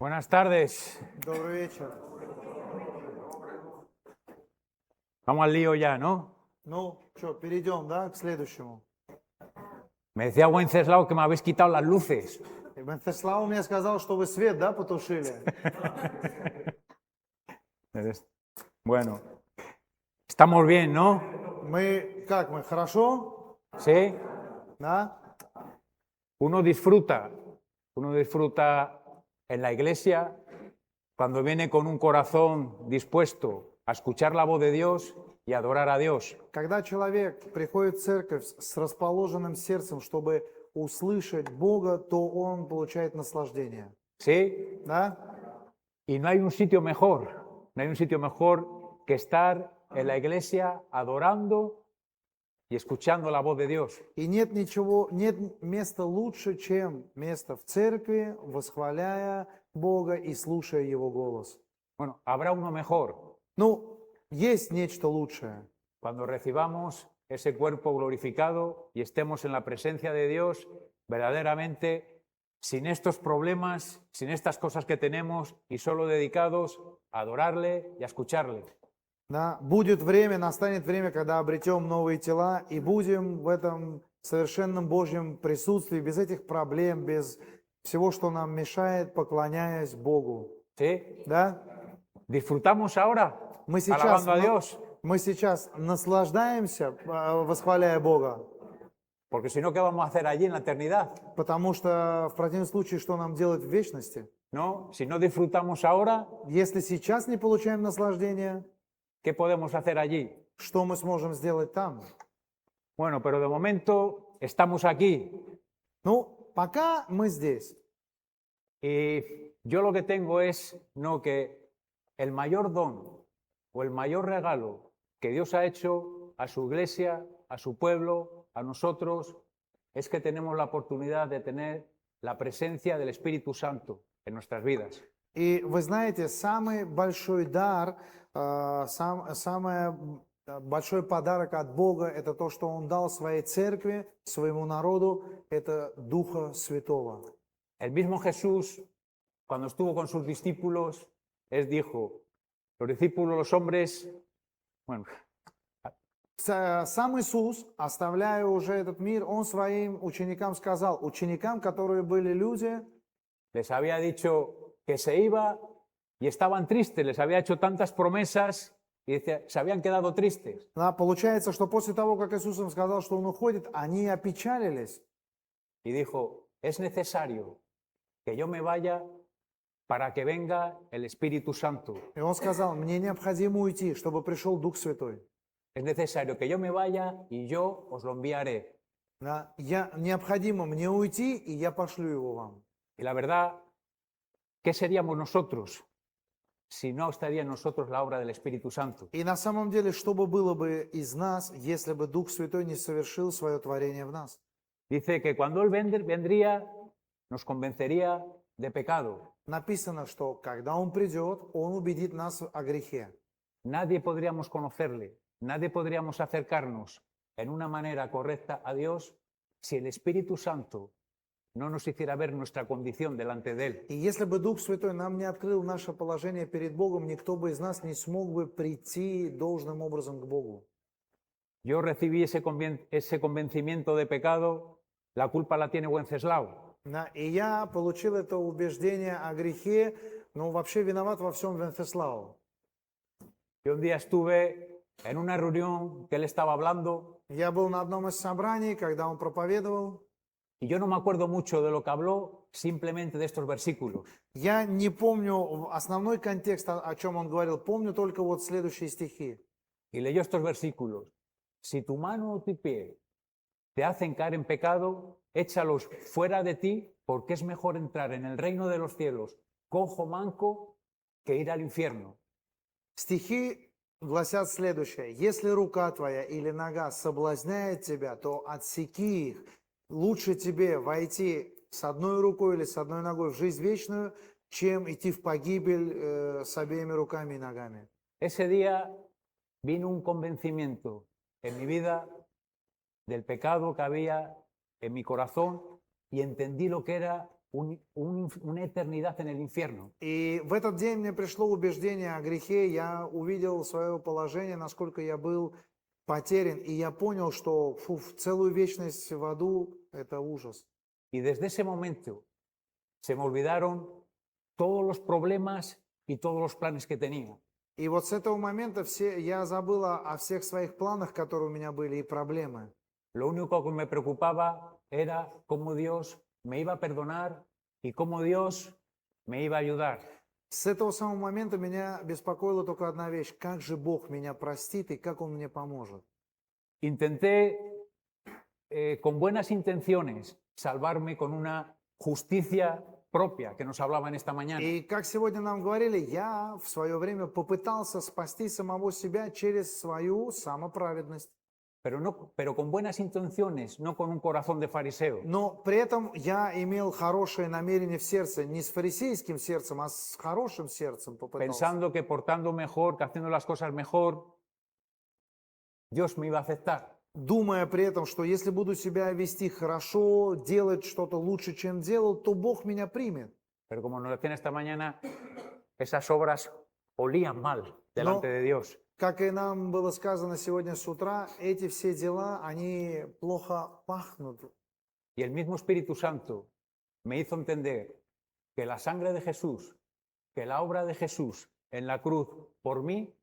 Buenas tardes. Добрый вечер. Vamos al lío ya, ¿no? Ну, что, перейдем, да, к следующему. Me decía Wenceslao que me habéis quitado las luces. И Венцеслав мне сказал, что вы свет, да, потушили. Bueno, estamos bien, ¿no? Мы, как мы, хорошо? Sí. Да? Uno disfruta en la iglesia cuando viene con un corazón dispuesto a escuchar la voz de Dios y adorar a Dios. Когда человек приходит в церковь с расположенным сердцем, чтобы услышать Бога, то он получает наслаждение. ¿Sí? Да? Y no hay un sitio mejor que estar en la iglesia adorando y escuchando la voz de Dios. И нет места лучше, чем место в церкви, восхваляя Бога и слушая Его голос. Bueno, habrá uno mejor Ну, есть нечто лучшее. cuando recibamos ese cuerpo glorificado y estemos en la presencia de Dios verdaderamente sin estos problemas, sin estas cosas que tenemos y solo dedicados a adorarle y a escucharle. Да, настанет время, когда обретем новые тела и будем в этом совершенном Божьем присутствии, без этих проблем, без всего, что нам мешает, поклоняясь Богу. ¿Sí? Да? Disfrutamos ahora alabando a Dios, мы сейчас наслаждаемся, восхваляя Бога, porque si no, ¿qué vamos a hacer allí en la eternidad? потому что в противном случае, что нам делать в вечности? ¿No? Si no disfrutamos ahora, Если сейчас не получаем наслаждения, ¿qué podemos hacer allí? что мы сможем сделать там? Bueno, pero de momento estamos aquí. Ну, пока мы здесь. Y yo lo que tengo es que el mayor don o el mayor regalo que Dios ha hecho a su iglesia, a su pueblo, a nosotros, es que tenemos la oportunidad de tener la presencia del Espíritu Santo en nuestras vidas. И вы знаете, самый большой дар, самый большой подарок от Бога, это то, что Он dал своей церкви, своему народу, это Духа Святого. El mismo Jesús, cuando estuvo con sus discípulos, les dijo, los discípulos, los hombres, bueno. Сам Иисус, оставляя уже этот мир, Он своим ученикам сказал, ученикам, которые были люди, les había dicho que se iba y estaban tristes, les había hecho tantas promesas y decía, se habían quedado tristes. Да, получается, что после того, как Иисус им сказал, что Он уходит, они опечалились. Y dijo, es necesario que yo me vaya para que venga el Espíritu Santo. И Он сказал, мне необходимо уйти, чтобы пришел Дух Святой. Es necesario que yo me vaya y yo os lo enviaré. Да, необходимо мне уйти, и я пошлю его вам. Y la verdad, ¿qué seríamos nosotros si no estaría en nosotros la obra del Espíritu Santo? И на самом деле, что бы было бы из нас, если бы Дух Святой не совершил свое творение в нас? Dice que cuando Él vendría, nos convencería de pecado. Написано, что когда Он придет, Он убедит нас о грехе. Nadie podríamos conocerle, nadie podríamos acercarnos en una manera correcta a Dios si el Espíritu Santo no nos hiciera ver nuestra condición delante de Él. И если бы Дух Святой нам не открыл наше положение перед Богом, никто бы из нас не смог бы прийти должным образом к Богу. Yo recibí ese convencimiento de pecado, la culpa la tiene Wenceslao. И я получил это убеждение о грехе, но вообще виноват во всем Венцеслав. Yo un día estuve en una reunión que él estaba hablando. Я был на одном из собраний, когда он проповедовал. Y yo no me acuerdo mucho de lo que habló, simplemente de estos versículos. Я не помню основной контекст, о чем он говорил, помню только вот следующие стихи. Y leyó estos versículos. Si tu mano o tu pie te hacen caer en pecado, échalos fuera de ti, porque es mejor entrar en el reino de los cielos cojo, manco, que ir al infierno. Стихи гласят следующее. Если рука твоя или нога соблазняет тебя, то отсеки их. Лучше тебе войти с одной рукой или с одной ногой в жизнь вечную, чем идти в погибель с обеими руками и ногами. Ese día vino un convencimiento en mi vida del pecado que había en mi corazón y entendí lo que era una eternidad en el infierno. И в этот день мне пришло убеждение о грехе, я увидел свое положение, насколько я был потерян, и я понял, что целую вечность в аду – это ужас. Y desde ese momento se me olvidaron todos los problemas y todos los planes que tenía. И вот с этого момента я забыл о всех своих планах, которые у меня были, и проблемы. Lo único que me preocupaba era cómo Dios me iba a perdonar y cómo Dios me iba a ayudar. С этого самого момента меня беспокоила только одна вещь: как же Бог меня простит и как Он мне поможет. Intenté con buenas intenciones salvarme con una justicia propia que nos hablaban esta mañana. И как сегодня нам говорили, я в свое время попытался спасти самого себя через свою самоправедность. Pero con buenas intenciones, no con un corazón de fariseo. Но при этом я имел хорошее намерение в сердце, не с фарисейским сердцем, а с хорошим сердцем попытался. Pensando que portando mejor, que haciendo las cosas mejor, Dios me iba a aceptar. Думая при этом, что если буду себя вести хорошо, делать что-то лучше, чем делал, то Бог меня примет. Pero como nos decían esta mañana, esas obras olían mal delante de Dios. Как и нам было сказано сегодня с утра, эти все дела, они плохо пахнут. Y el mismo Espíritu Santo me hizo entender que la sangre de Jesús, que la obra de Jesús en la cruz por mí,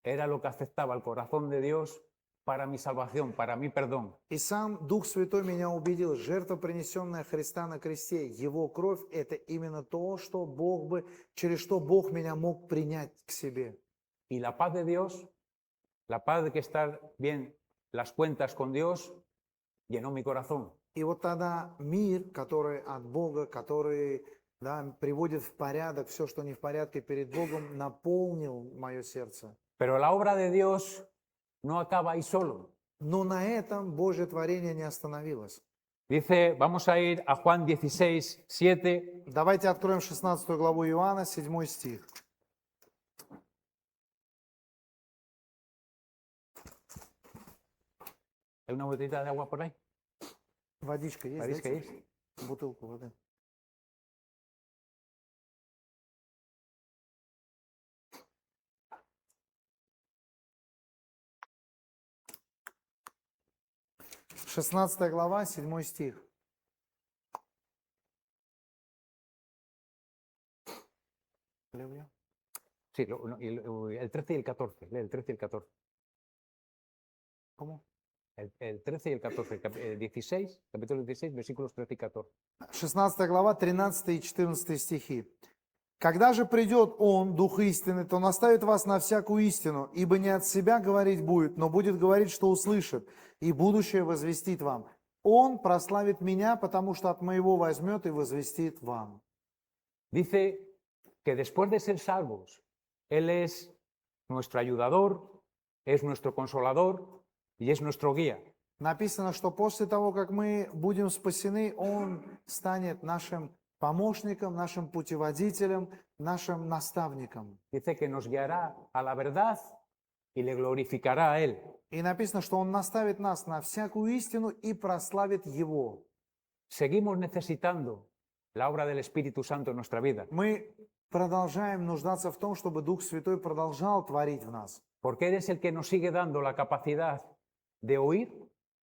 era lo que aceptaba el corazón de Dios para mi salvación, para mi perdón. И сам Дух Святой меня убедил, жертва, принесенная Христа на кресте, Его кровь, это именно то, что через что Бог меня мог принять к себе. Y la paz de Dios, la paz de que estar bien las cuentas con Dios, llenó mi corazón. И вот тогда мир, который от Бога, который приводит в порядок все, что не в порядке перед Богом, наполнил мое сердце. Pero la obra de Dios no acaba ahí solo. Но на этом Божье творение не остановилось. Dice, vamos a ir a Juan 16, 7. Давайте откроем 16 главу Иоанна, 7 стих. ¿Hay una botellita de agua por ahí? Водичка есть? Водичка Дайте есть? бутылку воды. Шестнадцатая глава, 7 стих. Leo yo. Sí, el 13 y el 14. Lee el 13 y el 14. ¿Cómo? El 13 y el 14. El 16, capítulo 16, versículos 13 y 14. 16 глава, 13 и 14 стихи. «Когда же придет Он, Дух истины, то наставит вас на всякую истину, ибо не от себя говорить будет, но будет говорить, что услышит, и будущее возвестит вам. Он прославит меня, потому что от моего возьмет и возвестит вам». Dice que después de ser salvos, Él es nuestro ayudador, es nuestro consolador y es nuestro guía. Написано, что после того, как мы будем спасены, Он станет нашим помощником, нашим путеводителем, нашим наставником. Dice que nos guiará a la verdad y le glorificará a Él. И написано, что Он наставит нас на всякую истину и прославит Его. Seguimos necesitando la obra del Espíritu Santo en nuestra vida. Мы продолжаем нуждаться в том, чтобы Дух Святой продолжал творить в нас. Porque Él es el que nos sigue dando la capacidad de oír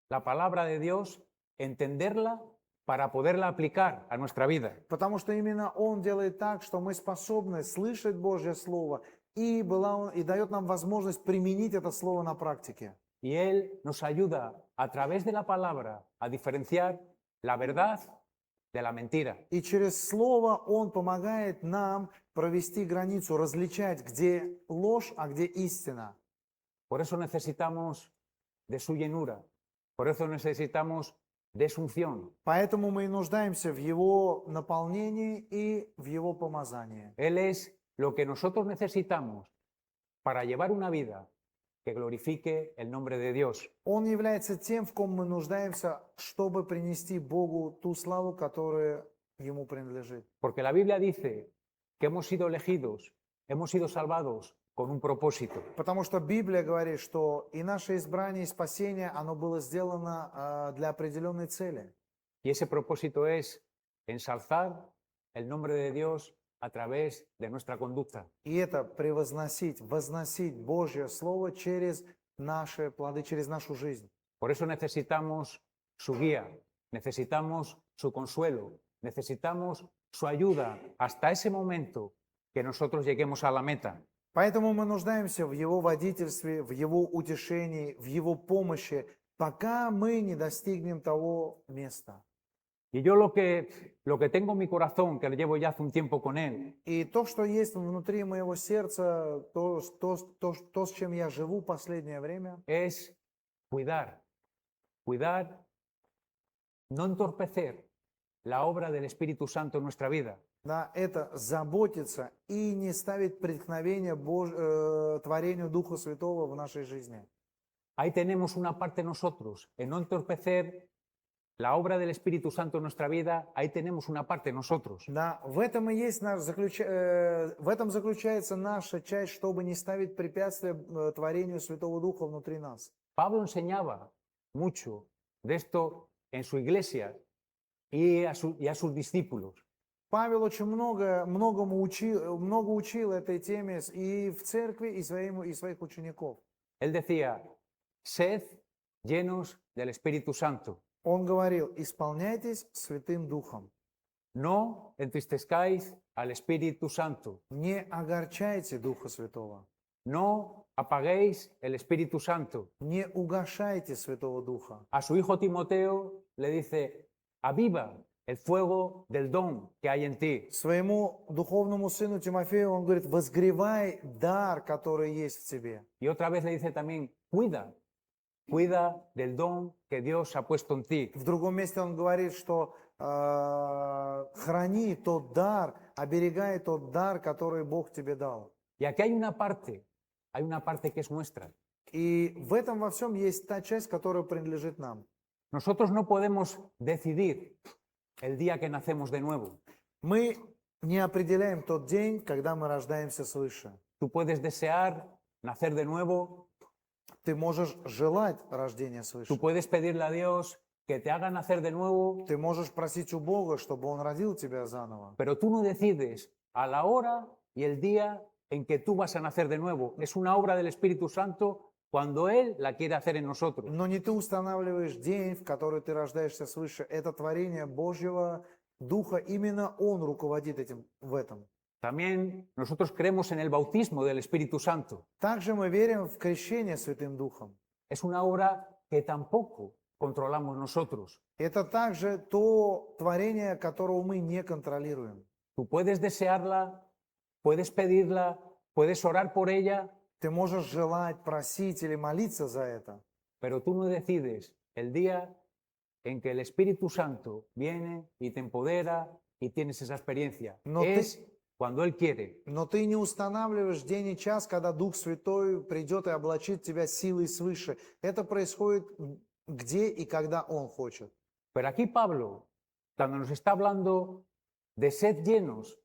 la palabra de Dios, entenderla para poderla aplicar a nuestra vida. Потому что именно Он делает так, что мы способны слышать Божье Слово и дает нам возможность применить это Слово на практике. Y Él nos ayuda a través de la palabra a diferenciar la verdad de la mentira. И через Слово Он помогает нам провести границу, различать, где ложь, а где истина. Por eso necesitamos de su llenura. Por eso necesitamos de su unción. Поэтому мы и нуждаемся в Его наполнении и в Его помазании. Él es lo que nosotros necesitamos para llevar una vida que glorifique el nombre de Dios. Он является тем, в ком мы нуждаемся, чтобы принести Богу ту славу, которая Ему принадлежит. Porque la Biblia dice que hemos sido elegidos, hemos sido salvados con un propósito. Потому что Библия говорит, что и наше избрание, и спасение, оно было сделано для определенной цели. Y ese propósito es ensalzar el nombre de Dios a través de nuestra conducta. И это превозносить, возносить Божье Слово через наши плоды, через нашу жизнь. Por eso necesitamos su guía, necesitamos su consuelo, necesitamos su ayuda hasta ese momento que nosotros lleguemos a la meta. Поэтому мы нуждаемся в Его водительстве, в Его утешении, в Его помощи, пока мы не достигнем того места. Y yo lo que tengo en mi corazón, que lo llevo ya hace un tiempo con Él, И то, что есть внутри моего сердца, то, с чем я живу последнее время, es cuidar, no entorpecer la obra del Espíritu Santo en nuestra vida. да, это заботиться и не ставить преткновения творению Духа Святого в нашей жизни. Ahí tenemos una parte nosotros, en no entorpecer la obra del Espíritu Santo en nuestra vida, ahí tenemos una parte nosotros. Да, в этом и есть в этом заключается наша часть, чтобы не ставить препятствия творению Святого Духа внутри нас. Pablo enseñaba mucho de esto en su iglesia y a sus discípulos. Павел очень много учил этой теме и в церкви, и своих учеников. Él decía, sed llenos del Espíritu Santo. Он говорил, исполняйтесь Святым Духом. No entristezcáis al Espíritu Santo. Не огорчайте Духа Святого. No apaguéis el Espíritu Santo. Не угашайте Святого Духа. A su hijo Timoteo le dice, aviva el fuego del don que hay en ti. Своему духовному сыну Тимофею он говорит, возгревай дар, который есть в тебе. Y otra vez le dice también, cuida del don que Dios ha puesto en ti. В другом месте он говорит, что храни тот дар, оберегай тот дар, который Бог тебе дал. Y aquí hay una parte que es nuestra. И в этом во всем есть та часть, которая принадлежит нам. Nosotros no podemos decidir el día que nacemos de nuevo. Мы не определяем тот день, когда мы рождаемся свыше. Tú puedes desear nacer de nuevo, Ты можешь желать рождения tú свыше. puedes pedirle a Dios que te haga nacer de nuevo, Ты можешь просить у Бога, чтобы Он родил тебя заново. pero tú no decides a la hora y el día en que tú vas a nacer de nuevo. Es una obra del Espíritu Santo cuando Él la quiere hacer en nosotros. Но не ты устанавливаешь день, в который ты рождаешься свыше. Это творение Божьего Духа. Именно Он руководит в этом. También nosotros creemos en el bautismo del Espíritu Santo. Также мы верим в крещение Святым Духом. Es una obra que tampoco controlamos nosotros. Это также то творение, которого мы не контролируем. Tú puedes desearla, puedes pedirla, puedes orar por ella, Ты можешь желать, просить или молиться за это. pero tú no decides el día en que el Espíritu Santo viene y te empodera y tienes esa experiencia. No Es cuando Él quiere. Но ты не устанавливаешь день и час, когда Дух Святой придет и облачит тебя силой свыше. Это происходит где и когда Он хочет. Pero aquí Pablo, cuando nos está hablando de sed llenos,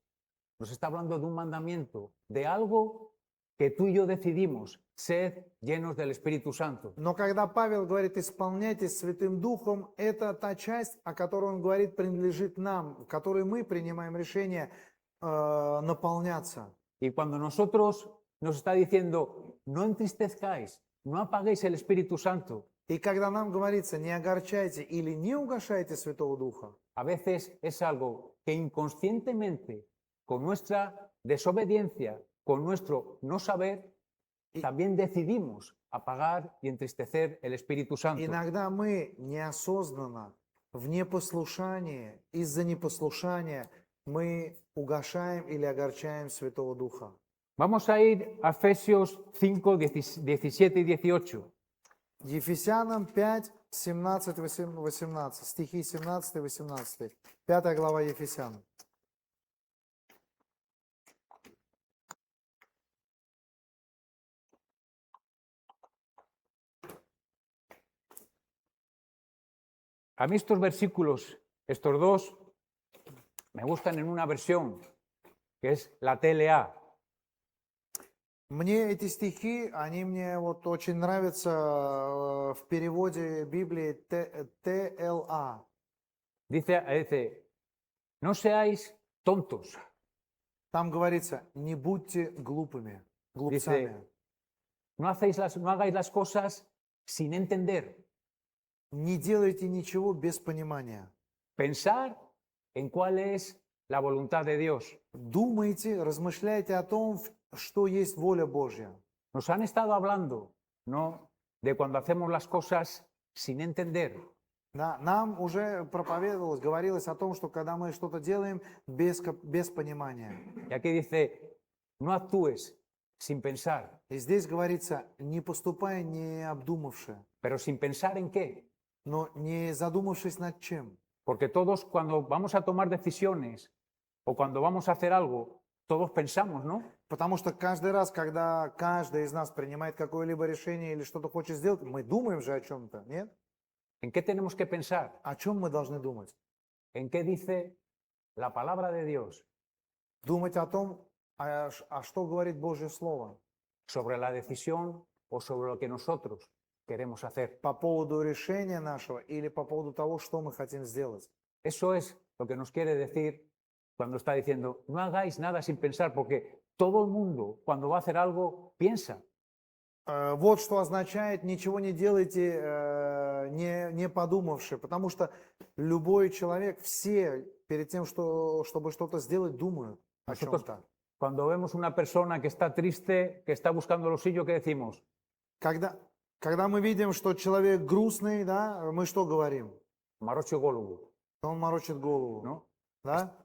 nos está hablando de un mandamiento, de algo que tú y yo decidimos, sed llenos del Espíritu Santo. Но когда Павел говорит «исполняйтесь Святым Духом», это та часть, о которой он говорит, принадлежит нам, в которой мы принимаем решение наполняться. Y cuando nosotros nos está diciendo, no entristezcáis, no apaguéis el Espíritu Santo, И когда нам говорится «не огорчайте» или «не угашайте Святого Духа», a veces es algo que inconscientemente, con nuestra desobediencia, con nuestro no saber, también decidimos apagar y entristecer el Espíritu Santo. иногда мы неосознанно, в непослушании, из-за непослушания, мы угашаем или огорчаем Святого Духа. Vamos a ir a Efesios 5, 17 y 18. Ефесянам 5, 17, 18, стихи 17 и 18. 5 глава Ефесянам. A mí estos versículos, estos dos, me gustan en una versión que es la TLA. Мне эти стихи, они мне вот очень нравятся в переводе Библии ТЛА. Dice, no seáis tontos. Там говорится, не будьте глупыми, глупцами. No hagáis las cosas sin entender. Не делайте ничего без понимания. Pensar en cuál es la voluntad de Dios. Думайте, размышляйте о том, что есть воля Божья. Nos han estado hablando, ¿no?, de cuando hacemos las cosas sin entender. Да, нам уже проповедовалось, говорилось о том, что когда мы что-то делаем без понимания. Y aquí dice, no actúes sin pensar. И здесь говорится, не поступай не обдумавши, ¿Pero sin pensar en qué? но не задумавшись над чем. Porque todos cuando vamos a tomar decisiones o cuando vamos a hacer algo, todos pensamos, ¿no? Потому что каждый раз, когда каждый из нас принимает какое-либо решение или что-то хочет сделать, мы думаем же о чем-то, нет? ¿En qué tenemos que pensar? О чем мы должны думать? ¿En qué dice la palabra de Dios Думать о том, что говорит Божье Слово sobre la decisión o sobre lo que nosotros queremos hacer? по поводу решения нашего или по поводу того, что мы хотим сделать. Eso es lo que nos quiere decir cuando está diciendo, no hagáis nada sin pensar, porque todo el mundo cuando va a hacer algo piensa. Вот что означает ничего не делайте, не подумавши, потому что любой человек, все перед тем, чтобы что-то сделать, думают о Nosotros, чем-то. cuando vemos una persona que está triste, que está buscando lo suyo, ¿qué decimos? Когда мы видим, что человек грустный, да, мы что говорим? Morocho Gólubo, Он морочит голову, ¿no? да?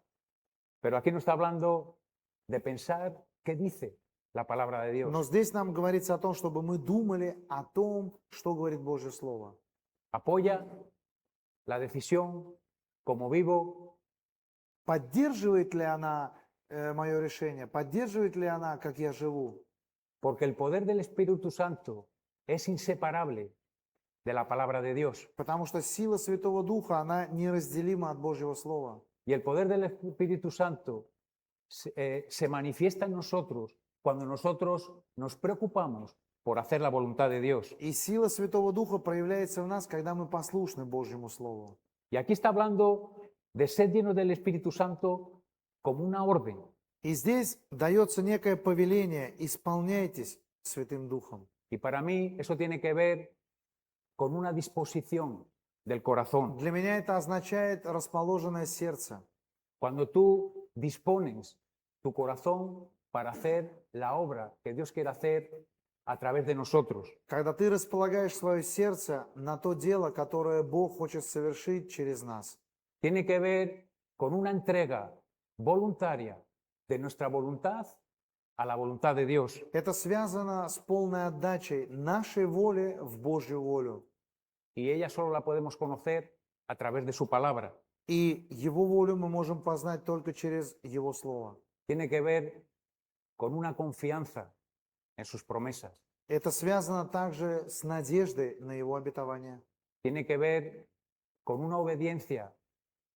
Pero aquí no está hablando de pensar qué dice la palabra de Dios. Но здесь нам говорится о том, чтобы мы думали о том, что говорит Божье Слово. Apoya la decisión, como vivo, Поддерживает ли она мое решение? Поддерживает ли она, как я живу? porque el poder del Espíritu Santo es inseparable de la palabra de Dios. Потому что сила Святого Духа, она неразделима от Божьего Слова. Y el poder del Espíritu Santo se manifiesta en nosotros cuando nosotros nos preocupamos por hacer la voluntad de Dios. И сила Святого Духа проявляется в нас, когда мы послушны Божьему Слову. Y aquí está hablando de ser llenos del Espíritu Santo como una orden. И здесь дается некое повеление: исполняйтесь Святым Духом. Y para mí eso tiene que ver con una disposición del corazón. Для меня это означает расположенное сердце. Cuando tú dispones tu corazón para hacer la obra que Dios quiere hacer a través de nosotros. Когда ты располагаешь свое сердце на то дело, которое Бог хочет совершить через нас. Tiene que ver con una entrega voluntaria de nuestra voluntad a la voluntad de Dios. Это связано с полной отдачей нашей воли в Божью волю. Y ella solo la podemos conocer a través de su palabra. И Его волю мы можем познать только через Его Слово. Tiene que ver con una confianza en sus promesas. Это связано также с надеждой на Его обетование. Tiene que ver con una obediencia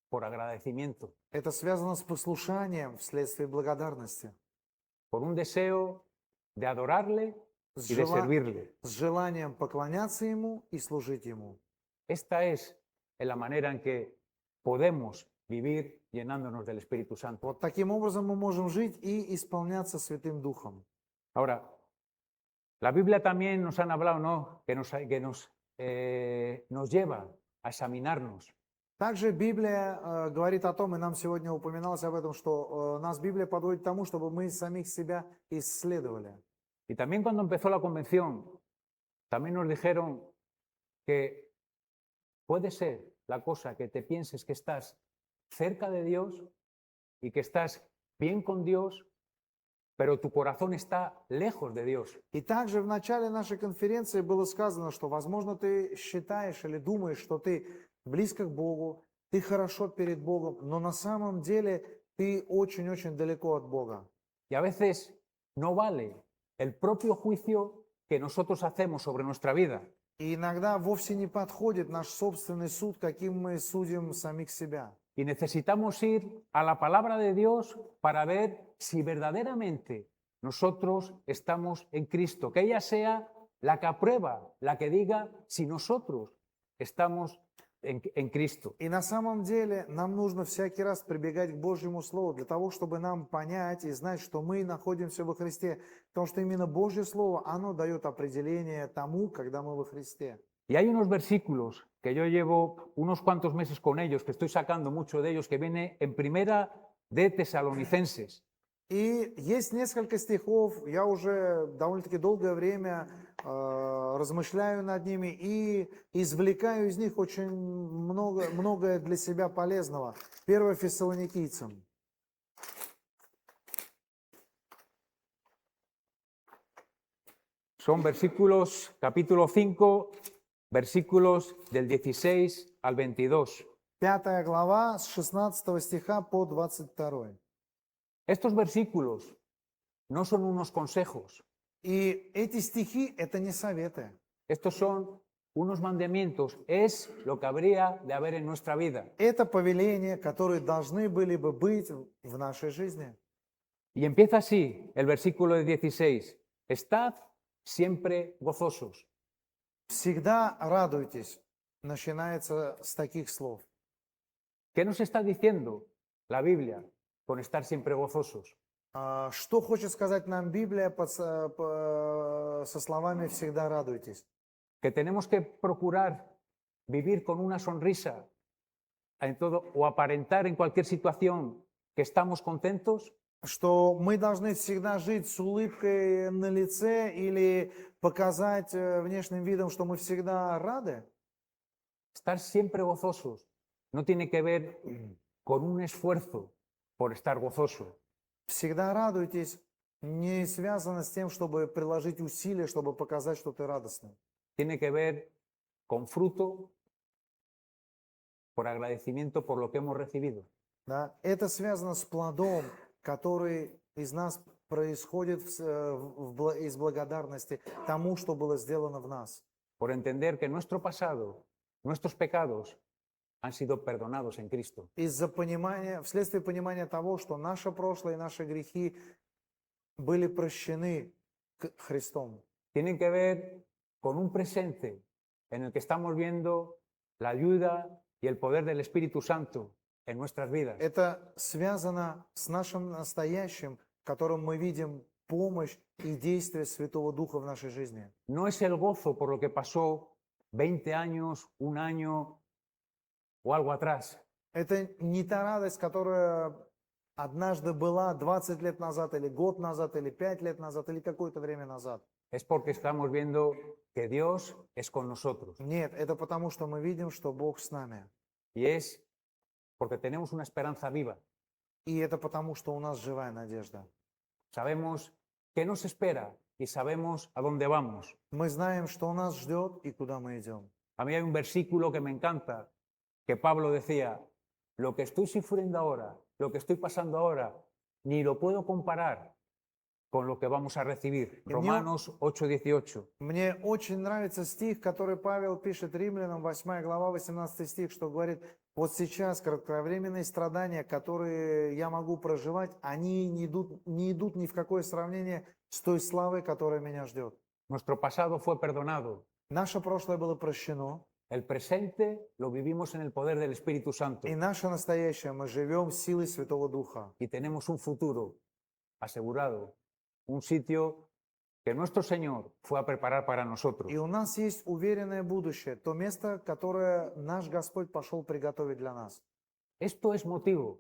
por agradecimiento, Это связано с послушанием вследствие благодарности, por un deseo de adorarle с y de servirle. желанием поклоняться Ему и служить Ему. Esta es la manera en que podemos vivir llenándonos del Espíritu Santo. Вот таким образом мы можем жить и исполняться Святым Духом. Ahora, la Biblia también nos han hablado, ¿no?, que nos lleva a examinarnos. Также Библия говорит о том, и нам сегодня упоминалось об этом, что нас Библия подводит к тому, чтобы мы самих себя исследовали. Y también cuando empezó la convención, también nos dijeron que puede ser la cosa que te pienses que estás cerca de Dios y que estás bien con Dios, pero tu corazón está lejos de Dios. И также в начале нашей конференции было сказано, что, возможно, ты считаешь или думаешь, что ты близко к Богу, ты хорошо перед Богом, но на самом деле ты очень-очень далеко от Бога. Y a veces no vale el propio juicio que nosotros hacemos sobre nuestra vida. И иногда вовсе не подходит наш собственный суд, каким мы судим самих себя. Y necesitamos ir a la palabra de Dios para ver si verdaderamente nosotros estamos en Cristo. Que ella sea la que aprueba, la que diga si nosotros estamos en Cristo. И на самом деле нам нужно всякий раз прибегать к Божьему Слову для того, чтобы нам понять и знать, что мы находимся во Христе. Потому что именно Божье Слово, оно дает определение тому, когда мы во Христе. Y hay unos versículos que yo llevo unos cuantos meses con ellos, que estoy sacando mucho de ellos, que viene en primera de Tesalonicenses. И есть несколько стихов, я уже довольно-таки долгое время размышляю над ними и извлекаю из них очень многое для себя полезного. 1 Фессалоникийцам. Son versículos, capítulo 5, versículos del 16 al 22. 5 глава с 16 стиха по 22. Estos versículos no son unos consejos, И эти стихи – это не советы. estos son unos mandamientos, es lo que habría de haber en nuestra vida. Это повеления, которые должны были бы быть в нашей жизни. Y empieza así el versículo de 16. Estad siempre gozosos. Всегда радуйтесь. Начинается с таких слов. ¿Qué nos está diciendo la Biblia con estar siempre gozosos? Что хочет сказать нам Библия со словами «всегда радуйтесь»? Que tenemos que procurar vivir con una sonrisa en todo, o aparentar en cualquier situación que estamos contentos. Что мы должны всегда жить с улыбкой на лице или показать внешним видом, что мы всегда рады? Estar siempre gozosos no tiene que ver con un esfuerzo por estar gozoso. Всегда радуйтесь не связано с тем, чтобы приложить усилия, чтобы показать, что ты радостный. Tiene que ver con fruto por agradecimiento por lo que hemos recibido. Да? Это связано с плодом, который из нас происходит из благодарности тому, что было сделано в нас. Por entender que nuestro pasado, nuestros pecados han sido perdonados en Cristo. Из-за понимания, вследствие понимания того, что наше прошлое и наши грехи были прощены Христом. Tienen que ver con un presente en el que estamos viendo la ayuda y el poder del Espíritu Santo en nuestras vidas. Это связано с нашим настоящим, в котором мы видим помощь и действие Святого Духа в нашей жизни. No es el gozo por lo que pasó 20 años, un año o algo atrás. Это не та радость, которая однажды была 20 лет назад, или год назад, или 5 лет назад, или какое-то время назад. Es porque estamos viendo que Dios es con nosotros. Нет, это потому, что мы видим, что Бог с нами. Y es porque tenemos una esperanza viva. И это потому, что у нас живая надежда. Sabemos qué nos espera y sabemos a dónde vamos. Мы знаем, что нас ждет и куда мы идем. A mí hay un versículo que me encanta, que Pablo decía, lo que estoy sufriendo ahora, lo que estoy pasando ahora, ni lo puedo comparar con lo que vamos a recibir. Romanos 8:18. Мне очень нравится стих, который Павел пишет Римлянам, 8 глава, 18 стих, что говорит, вот сейчас кратковременные страдания, которые я могу проживать, они не идут ни в какое сравнение с той славой, которая меня ждет. Nuestro pasado fue perdonado. Наше прошлое было прощено, El presente lo vivimos en el poder del Espíritu Santo. и наше настоящее мы живем силой Святого Духа. Y tenemos un futuro asegurado, un sitio que nuestro Señor fue a preparar para nosotros. И у нас есть уверенное будущее, то место, которое наш Господь пошел приготовить для нас. Esto es motivo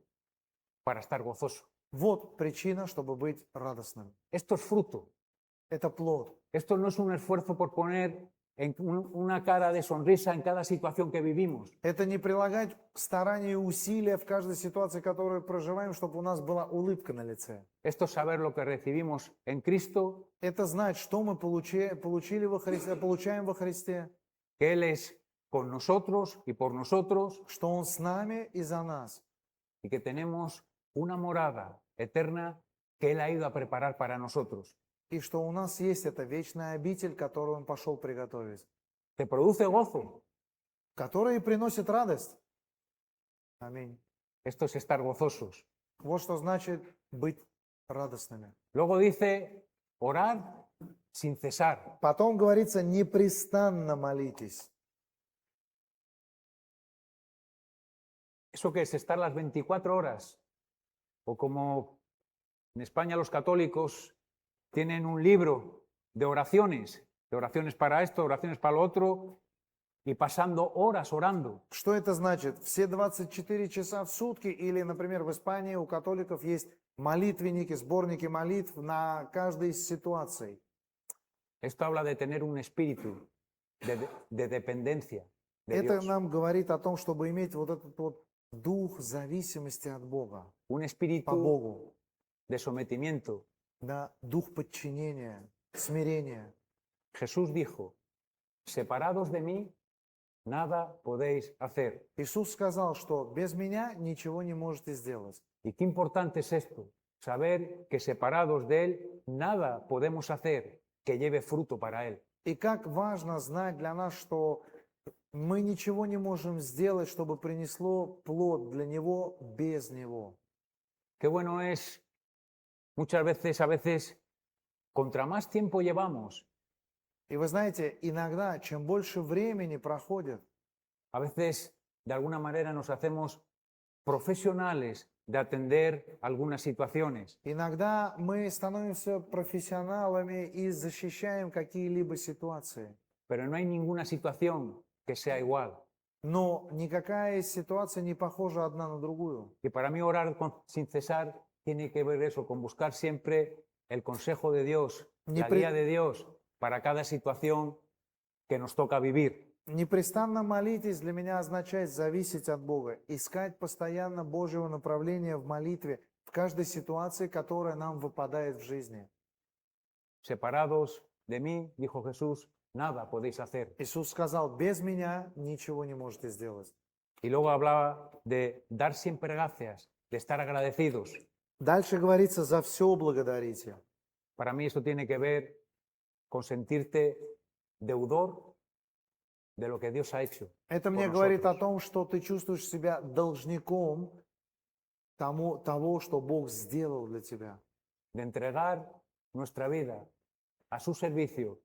para estar gozoso. Вот причина, чтобы быть радостным. Esto es fruto. Это плод. Esto no es un esfuerzo por poner una cara de sonrisa en cada situación que vivimos. Это не прилагать старания и усилия в каждой ситуации, которую проживаем, чтобы у нас была улыбка на лице. Esto es saber lo que recibimos en Cristo, Это знать, что мы получили во Христе, получаем во Христе, que Él es con nosotros y por nosotros, что Он с нами и за нас, y que tenemos una morada eterna que Él ha ido a preparar para nosotros. и что у нас есть эта вечная обитель, которую Он пошел приготовить, Te produce gozo. которая и приносит радость. Аминь. Esto es estar gozosos. Вот что значит быть радостными. Luego dice, orar sin cesar. Потом говорится, непрестанно молитесь. ¿Eso qué es? ¿Estar las 24 horas? O como en España los católicos tienen un libro de oraciones para esto, oraciones para lo otro, y pasando horas orando. Что это значит? Все 24 часа в сутки или, например, в Испании у католиков есть молитвенники, сборники молитв на каждой из ситуаций. Esto habla de tener un espíritu de dependencia de Это Dios, нам говорит о том, чтобы иметь вот этот вот дух зависимости от Бога, un по espíritu Богу, de sometimiento. да, дух подчинения, смирения. Jesús dijo, separados de mí, nada podéis hacer. Иисус сказал, что без меня ничего не можете сделать. Y qué importante es esto, saber que separados de Él, nada podemos hacer que lleve fruto para Él. И как важно знать для нас, что мы ничего не можем сделать, чтобы принесло плод для Него без Него. Qué bueno es, muchas veces, a veces, contra más tiempo llevamos, И вы знаете, иногда, чем больше времени проходит, a veces, de alguna manera, nos hacemos profesionales de atender algunas situaciones. иногда мы становимся профессионалами и защищаем какие-либо ситуации. Pero no hay ninguna situación que sea igual. Но никакая ситуация не похожа одна на другую. Y para mí orar sin cesar tiene que ver eso, con buscar siempre el consejo de Dios, la guía de Dios para cada situación que nos toca vivir. Непрестанно молитесь для меня означает зависеть от Бога, искать постоянно Божьего направления в молитве в каждой ситуации, которая нам выпадает в жизни. Separados de mí, dijo Jesús, nada podéis hacer. Иисус сказал, без меня ничего не можете сделать. Y luego hablaba de dar siempre gracias, de estar agradecidos. Дальше говорится, за все благодарите. Para mí eso tiene que ver con sentirte deudor de lo que Dios ha hecho. Это мне говорит о том, что ты чувствуешь себя должником того, что Бог сделал для тебя. De entregar nuestra vida a su servicio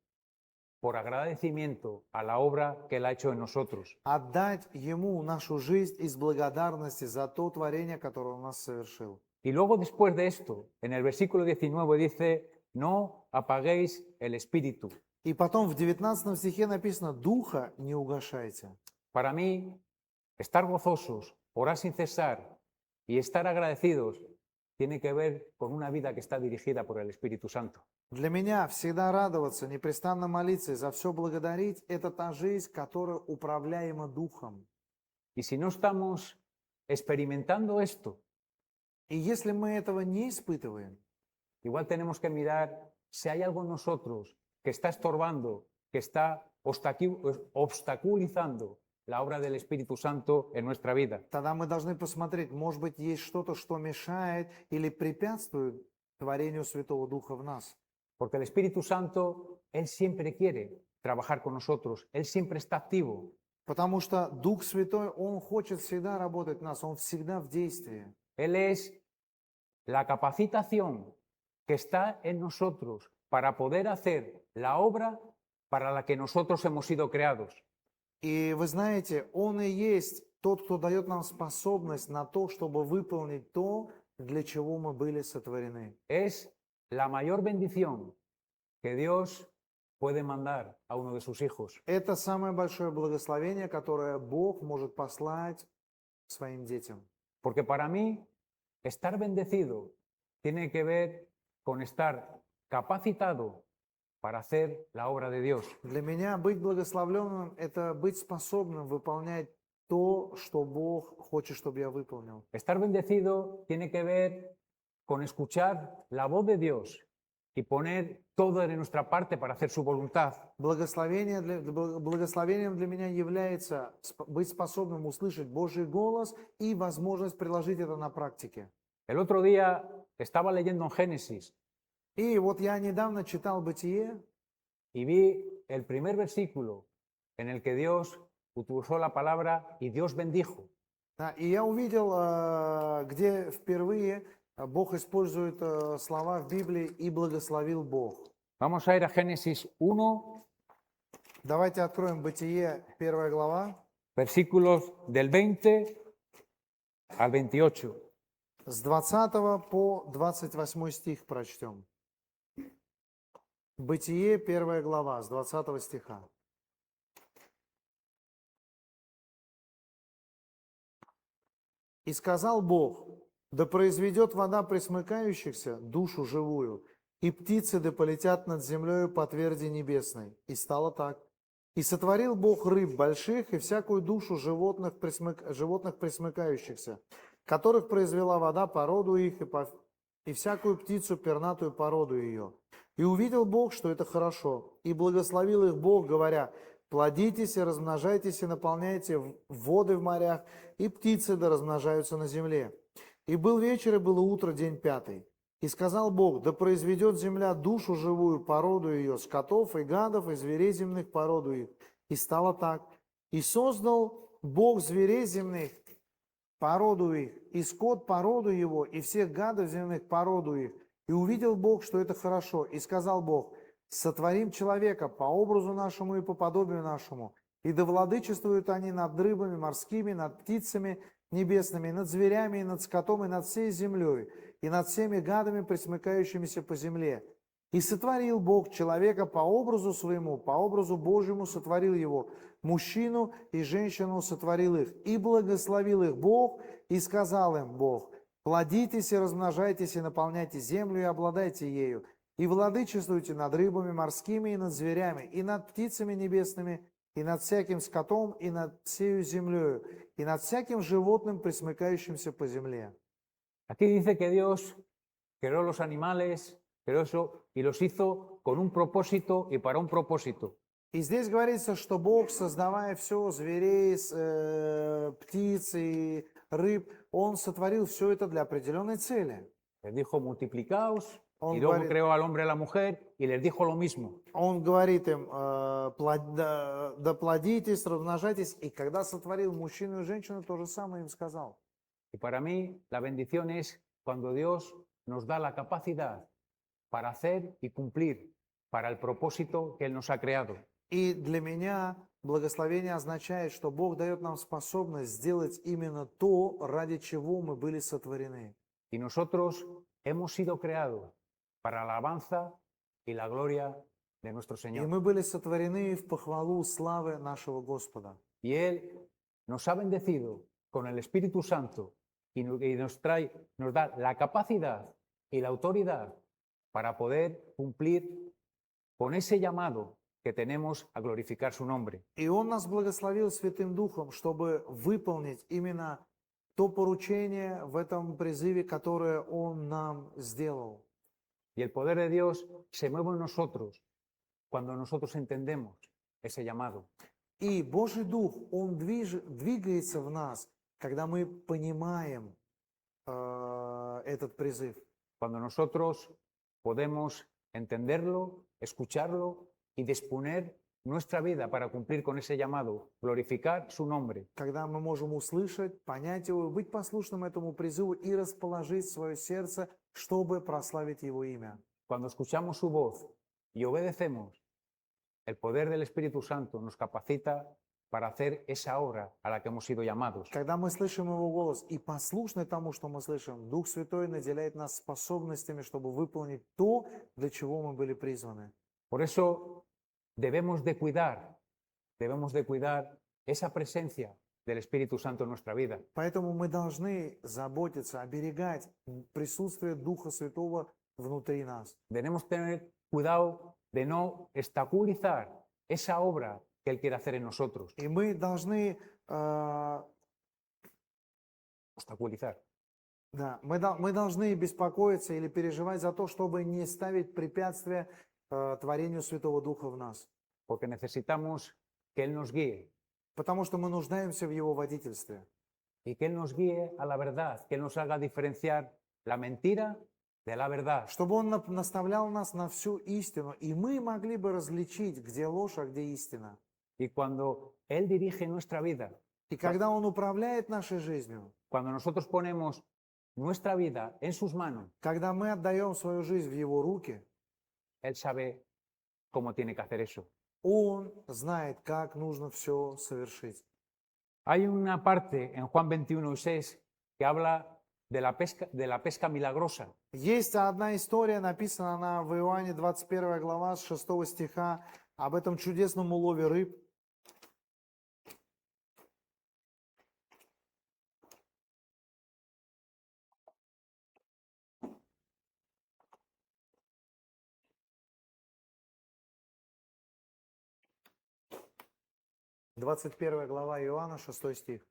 por agradecimiento a la obra que Él ha hecho en nosotros. Отдать Ему нашу жизнь из благодарности за то творение, которое Он нас совершил. Y luego después de esto, en el versículo 19 dice, no apaguéis el espíritu. И потом в 19 стихе написано, духа не угашайте. Para mí, estar gozosos, orar sin cesar y estar agradecidos tiene que ver con una vida que está dirigida por el Espíritu Santo. Для меня всегда радоваться, непрестанно молиться и за все благодарить – это та жизнь, которая управляема Духом. Y si no estamos experimentando esto, И если мы этого не испытываем, igual tenemos que mirar si hay algo en nosotros que está estorbando, que está obstaculizando la obra del Espíritu Santo en nuestra vida. тогда мы должны посмотреть, может быть, есть что-то, что мешает или препятствует творению Святого Духа в нас. Porque el Espíritu Santo, Él siempre quiere trabajar con nosotros, Él siempre está activo. Потому что Дух Святой, Он хочет всегда работать в нас, Он всегда в действии. Él es la capacitación que está en nosotros para poder hacer la obra para la que nosotros hemos sido creados. И вы знаете, Он и есть тот, кто дает нам способность на то, чтобы выполнить то, для чего мы были сотворены. Es la mayor bendición que Dios puede mandar a uno de sus hijos. Это самое большое благословение, которое Бог может послать своим детям. Porque para mí, estar bendecido tiene que ver con estar capacitado para hacer la obra de Dios. Для меня быть благословленным – это быть способным выполнять то, что Бог хочет, чтобы я выполнил. Estar bendecido tiene que ver con escuchar la voz de Dios y poner todo de nuestra parte para hacer su voluntad. Благословением для меня является быть способным услышать Божий голос и возможность приложить это на практике. El otro día estaba leyendo en Génesis И вот я недавно читал Бытие, y vi el primer versículo en el que Dios utilizó la palabra y Dios bendijo. да, и я увидел, где впервые Бог использует слова в Библии «и благословил Бог». Vamos a ir a Génesis 1, Давайте откроем Бытие, 1 глава, versículos del 20 al 28. С 20 по 28 стих прочтем. Бытие, 1 глава, с 20 стиха. «И сказал Бог, да произведет вода пресмыкающихся душу живую, и птицы да полетят над землею по тверди небесной. И стало так. И сотворил Бог рыб больших и всякую душу животных пресмыкающихся, которых произвела вода по роду их, и всякую птицу пернатую по роду ее. И увидел Бог, что это хорошо, и благословил их Бог, говоря, плодитесь и размножайтесь и наполняйте воды в морях, и птицы да размножаются на земле. И был вечер, и было утро, день 5. И сказал Бог, да произведет земля душу живую по роду ее, скотов и гадов, и зверей земных по роду их. И стало так. И создал Бог зверей земных по роду их, и скот по роду его, и всех гадов земных по роду их. И увидел Бог, что это хорошо. И сказал Бог, сотворим человека по образу нашему и по подобию нашему. И да владычествуют они над рыбами морскими, над птицами небесными, над зверями, и над скотом, и над всей землей, и над всеми гадами, пресмыкающимися по земле. И сотворил Бог человека по образу своему, по образу Божьему сотворил его, мужчину и женщину сотворил их. И благословил их Бог, и сказал им Бог, плодитесь и размножайтесь, и наполняйте землю, и обладайте ею, и владычествуйте над рыбами морскими, и над зверями, и над птицами небесными, и над всяким скотом, и над всею землею, и над всяким животным, пресмыкающимся по земле». Aquí dice que Dios creó los animales, creó eso y los hizo con un propósito y para un propósito. И здесь говорится, что Бог, создавая все, зверей, птиц и рыб, Он сотворил все это для определенной цели. Les dijo multiplicaos Он y luego говорит, creó al hombre y a la mujer y les dijo lo mismo. Он говорит им, да плодитесь, размножайтесь. И когда сотворил мужчину и женщину, то же самое им сказал. Y para mí la bendición es cuando Dios nos da la capacidad para hacer y cumplir para el propósito que Él nos ha creado. И для меня благословение означает, что Бог дает нам способность сделать именно то, ради чего мы были сотворены. Y nosotros hemos sido creados para la alabanza y la gloria de nuestro И Señor. мы были сотворены в похвалу славы нашего Господа. Y Él nos ha bendecido con el Espíritu Santo y nos da la capacidad y la autoridad para poder cumplir con ese llamado que tenemos a glorificar su nombre. И Он нас благословил Святым Духом, чтобы выполнить именно то поручение в этом призыве, которое Он нам сделал. Y el poder de Dios se mueve en nosotros cuando nosotros entendemos ese llamado. И Божий Дух, Он двигается в нас, когда мы понимаем этот призыв. Cuando nosotros podemos entenderlo, escucharlo y disponer nuestra vida para cumplir con ese llamado, glorificar su nombre. Когда мы можем услышать, понять его, быть послушным этому призыву и расположить свое сердце, чтобы прославить Его имя. Cuando escuchamos su voz y obedecemos, el poder del Espíritu Santo nos capacita para hacer esa obra a la que hemos sido llamados. Когда мы слышим Его голос и послушны тому, что мы слышим, Дух Святой наделяет нас способностями, чтобы выполнить то, для чего мы были призваны. Por eso debemos de cuidar esa presencia del Espíritu Santo en nuestra vida. Поэтому мы должны заботиться, оберегать присутствие Духа Святого внутри нас. Debemos tener cuidado de no obstaculizar esa obra que Él quiere hacer en nosotros. И мы должны, Obstaculizar. мы должны беспокоиться или переживать за то, чтобы не ставить препятствия творению Святого Духа в нас. Porque necesitamos que Él nos guíe Потому что мы нуждаемся в Его водительстве. y que Él nos guíe a la verdad, que Él nos haga diferenciar la mentira de la verdad. Чтобы Он наставлял нас на всю истину, и мы могли бы различить, где ложь, а где истина. Y cuando Él dirige nuestra vida, И когда Он управляет нашей жизнью, cuando nosotros ponemos nuestra vida en sus manos, когда мы отдаем свою жизнь в Его руки, Él sabe cómo tiene que hacer eso. Он знает, как нужно все совершить. Hay una parte en Juan 21:6 que habla de la pesca milagrosa. Есть одна история, написана она в Иоанне 21 глава с 6 стиха, об этом чудесном улове рыб. Двадцать первая глава Иоанна, 6 стих.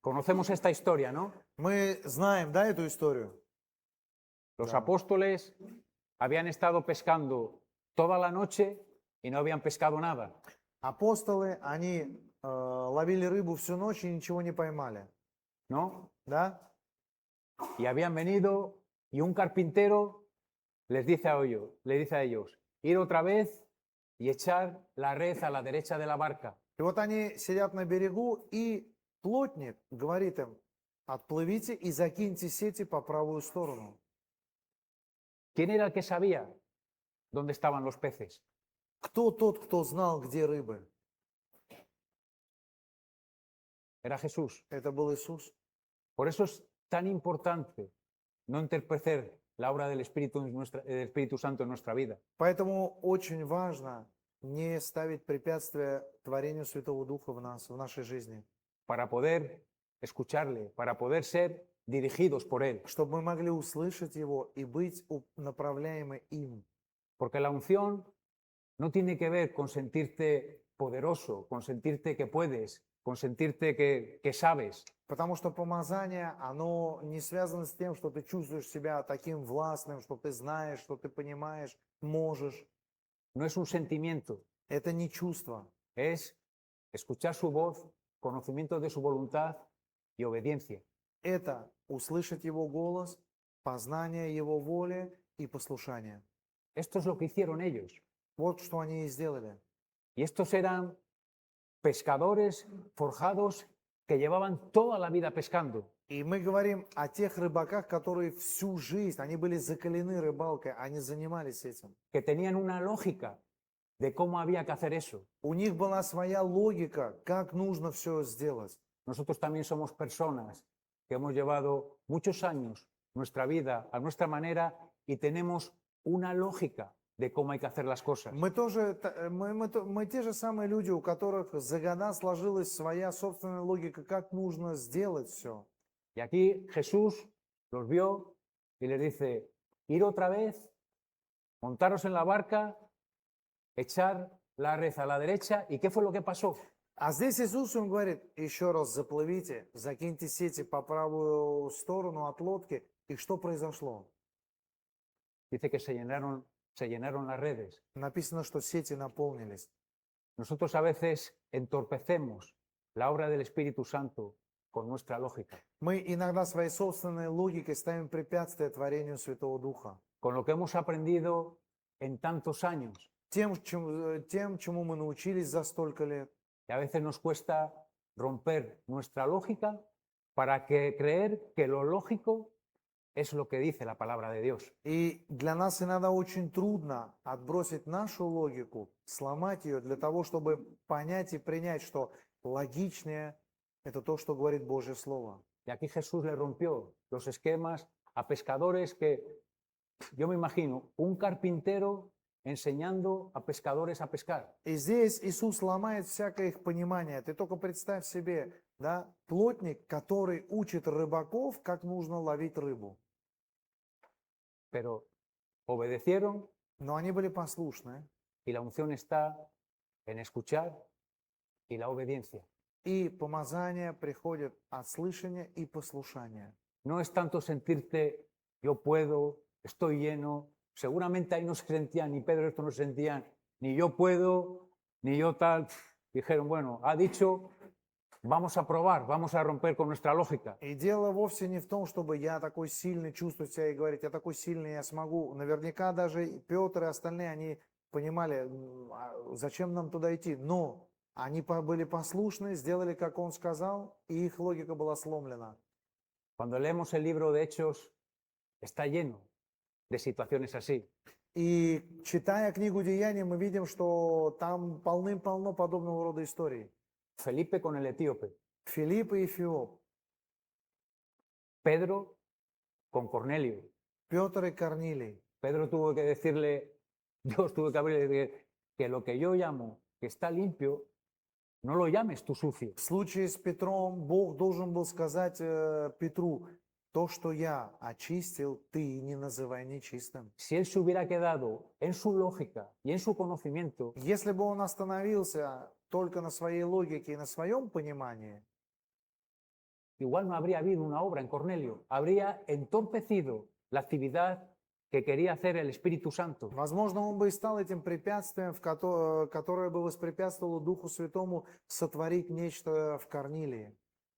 Conocemos esta historia, ¿no? Мы знаем, да, эту историю? Los Да. apóstoles habían estado pescando toda la noche y no habían pescado nada. Апостолы, они ловили рыбу всю ночь и ничего не поймали, ¿No? да? Y habían venido y un carpintero les dice le dice a ellos, ir otra vez y echar la red a la derecha de la barca. И вот они сидят на берегу, и плотник говорит им, отплывите и закиньте сети по правую сторону. ¿Quién era el que sabía dónde estaban los peces? Кто тот, кто знал, где рыбы? Era Jesús. Это был Иисус. Por eso es tan importante no entorpecer la obra del del Espíritu Santo en nuestra vida. Поэтому очень важно не ставить препятствия творению Святого Духа в нас, в нашей жизни, Para poder escucharle, para poder ser dirigidos por Él. чтобы мы могли услышать Его и быть направляемы им. Porque la unción no tiene que ver con sentirte poderoso, con sentirte que puedes, con sentirte que sabes. Потому что помазание, оно не связано с тем, что ты чувствуешь себя таким властным, что ты знаешь, что ты понимаешь, можешь. No es un sentimiento, Это не чувство. es escuchar su voz, conocimiento de su voluntad y obediencia. Это услышать Его голос, познание Его воли и послушание. Esto es lo que hicieron ellos. Вот что они и сделали. Y estos eran pescadores forjados que llevaban toda la vida pescando. И мы говорим о тех рыбаках, которые всю жизнь, они были закалены рыбалкой, они занимались этим. Que tenían una lógica de cómo había que hacer eso. У них была своя логика, как нужно все сделать. Nosotros también somos personas que hemos llevado muchos años nuestra vida a nuestra manera y tenemos una lógica de cómo hay que hacer las cosas. Мы тоже, мы те же самые люди, у которых за года сложилась своя собственная логика, как нужно сделать все. Y aquí Jesús los vio y les dice, ir otra vez, montaros en la barca, echar la red a la derecha. ¿Y qué fue lo que pasó? А здесь Иисус им говорит, еще раз заплывите, закиньте сети по правую сторону от лодки. И что произошло? Dice que se llenaron las redes. Написано, что сети наполнились. Nosotros a veces entorpecemos la obra del Espíritu Santo con nuestra lógica, Мы иногда своей собственной логикой ставим препятствия творению Святого Духа. con lo que hemos aprendido en tantos años. Тем, чему мы научились за столько лет. Y a veces nos cuesta romper nuestra lógica para creer que lo lógico es lo que dice la palabra de Dios. И для нас иногда очень трудно отбросить нашу логику, сломать ее для того, чтобы понять и принять, что логичнее это то, что говорит Божье Слово. Y aquí Jesús le rompió los esquemas a pescadores que, yo me imagino, un carpintero enseñando a pescadores a pescar. И здесь Иисус ломает всякое их понимание. Ты только представь себе, да, плотник, который учит рыбаков, как нужно ловить рыбу. Pero obedecieron Но они были послушны. y la unción está en escuchar y la obediencia. И помазание приходит от слышания и послушания. No es tanto sentirte, yo puedo, estoy lleno. Seguramente ahí no se sentían, ni Pedro esto no se sentían, ni yo puedo, ni yo tal. Dijeron, bueno, ha dicho, vamos a probar, vamos a romper con nuestra lógica. И дело вовсе не в том, чтобы я такой сильный, чувствовать себя и говорить, я такой сильный, я смогу. Наверняка даже Петр и остальные, они понимали, зачем нам туда идти. Но они были послушны, сделали, как он сказал, и их логика была сломлена. Cuando leemos el libro de Hechos, está lleno de situaciones así. И читая книгу Деяний, мы видим, что там полным-полно подобного рода историй. Felipe con el etíope, Филипп и Эфиоп. Pedro con Cornelio. Петр и Корнилий. Pedro tuvo que decirle, Dios tuvo que abrirle que lo que yo llamo que está limpio, no lo llames tú sucio. В случае с Петром Бог должен был сказать Петру, то, что я очистил, ты не называй нечистым. Si él se hubiera quedado en su lógica y en su conocimiento, Если бы он остановился только на своей логике и на своем понимании, igual no habría habido una obra en Cornelio, habría entorpecido la actividad que quería hacer el Espíritu Santo. возможно, он бы и стал этим препятствием, которое бы воспрепятствовало Духу Святому сотворить нечто в Корнилии.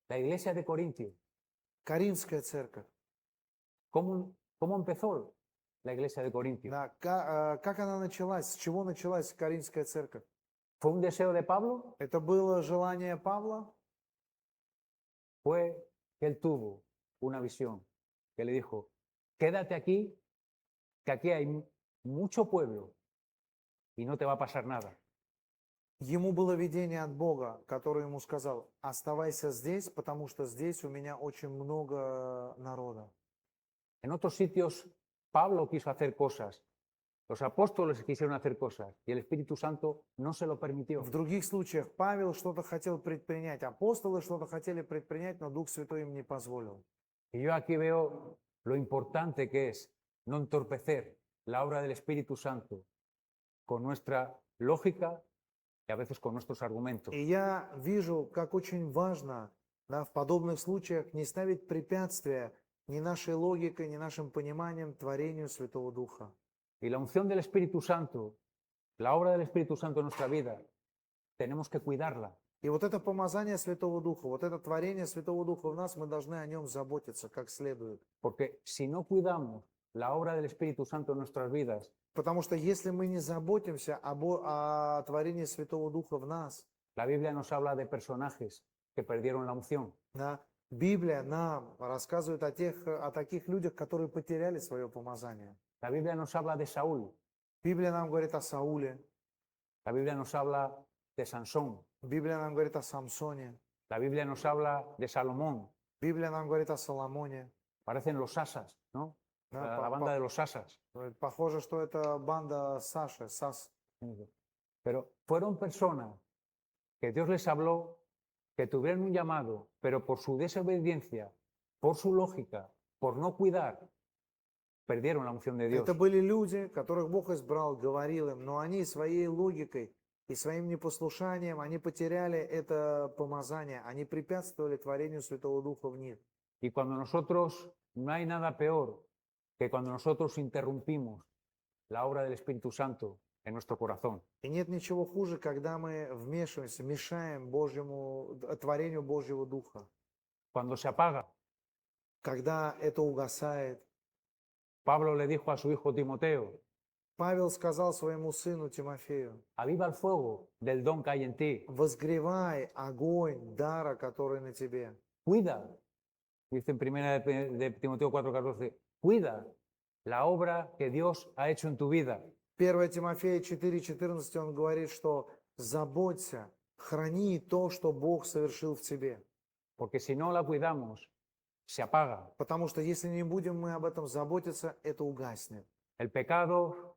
La iglesia de Corintio, Каринская церковь. ¿cómo empezó la iglesia de Corintio? Да, как она началась? С чего началась Каринская церковь? ¿Fue un deseo de Pablo? Это было желание Павла? Fue que él tuvo una visión que le dijo, quédate aquí, que aquí hay mucho pueblo y no te va a pasar nada. Ему было видение от Бога, который ему сказал, оставайся здесь, потому что здесь у меня очень много народа. En otros sitios, Pablo quiso hacer cosas, los apóstoles quisieron hacer cosas y el Espíritu Santo no se lo permitió. В других случаях Павел что-то хотел предпринять, апостолы что-то хотели предпринять, но Дух Святой им не позволил. Y yo aquí veo lo importante que es no entorpecer la obra del Espíritu Santo con nuestra lógica y a veces con nuestros argumentos. И я вижу, как очень важно, да, в подобных случаях не ставить препятствия ни нашей логикой, ни нашим пониманием творению Святого Духа. Y la unción del Espíritu Santo, la obra del Espíritu Santo en nuestra vida, tenemos que cuidarla. И вот это помазание Святого Духа, вот это творение Святого Духа в нас, мы должны о нем заботиться как следует. Porque si no cuidamos la obra del Espíritu Santo en nuestras vidas, Потому что если мы не заботимся о творении Святого Духа в нас, la Biblia nos habla de personajes que perdieron la unción. да, Библия нам рассказывает о таких людях, которые потеряли свое помазание. La Biblia nos habla de Saúl, Библия нам говорит о Сауле, la Biblia nos habla de Sansón, Библия нам говорит о Самсоне, la Biblia nos habla de Salomón. Библия нам говорит о Соломоне. Parecen los asas, ¿no? Да, La banda de los asas. Похоже, что это банда Саши, Сас. Pero fueron personas que Dios les habló, que tuvieron un llamado, pero por su desobediencia, por su lógica, por no cuidar, perdieron la unción de Dios. Это были люди, которых Бог избрал, говорил им, но они своей логикой и своим непослушанием, они потеряли это помазание, они препятствовали творению Святого Духа в них. Y cuando nosotros, no hay nada peor que cuando nosotros interrumpimos la obra del Espíritu Santo en nuestro corazón. И нет ничего хуже, когда мы вмешиваемся, мешаем творению Божьего Духа. Cuando se apaga, Когда это угасает. Pablo le dijo a su hijo Timoteo, Павел сказал своему сыну Тимофею, aviva el fuego del don que hay en ti, возгревай огонь дара, который на тебе. cuida, dice en primera de Timoteo 4:14, cuida la obra que Dios ha hecho en tu vida. 1 Тимофея 4:14 он говорит, что заботься, храни то, что Бог совершил в тебе. Porque si no la cuidamos, se apaga. Потому что если не будем мы об этом заботиться, это угаснет. El pecado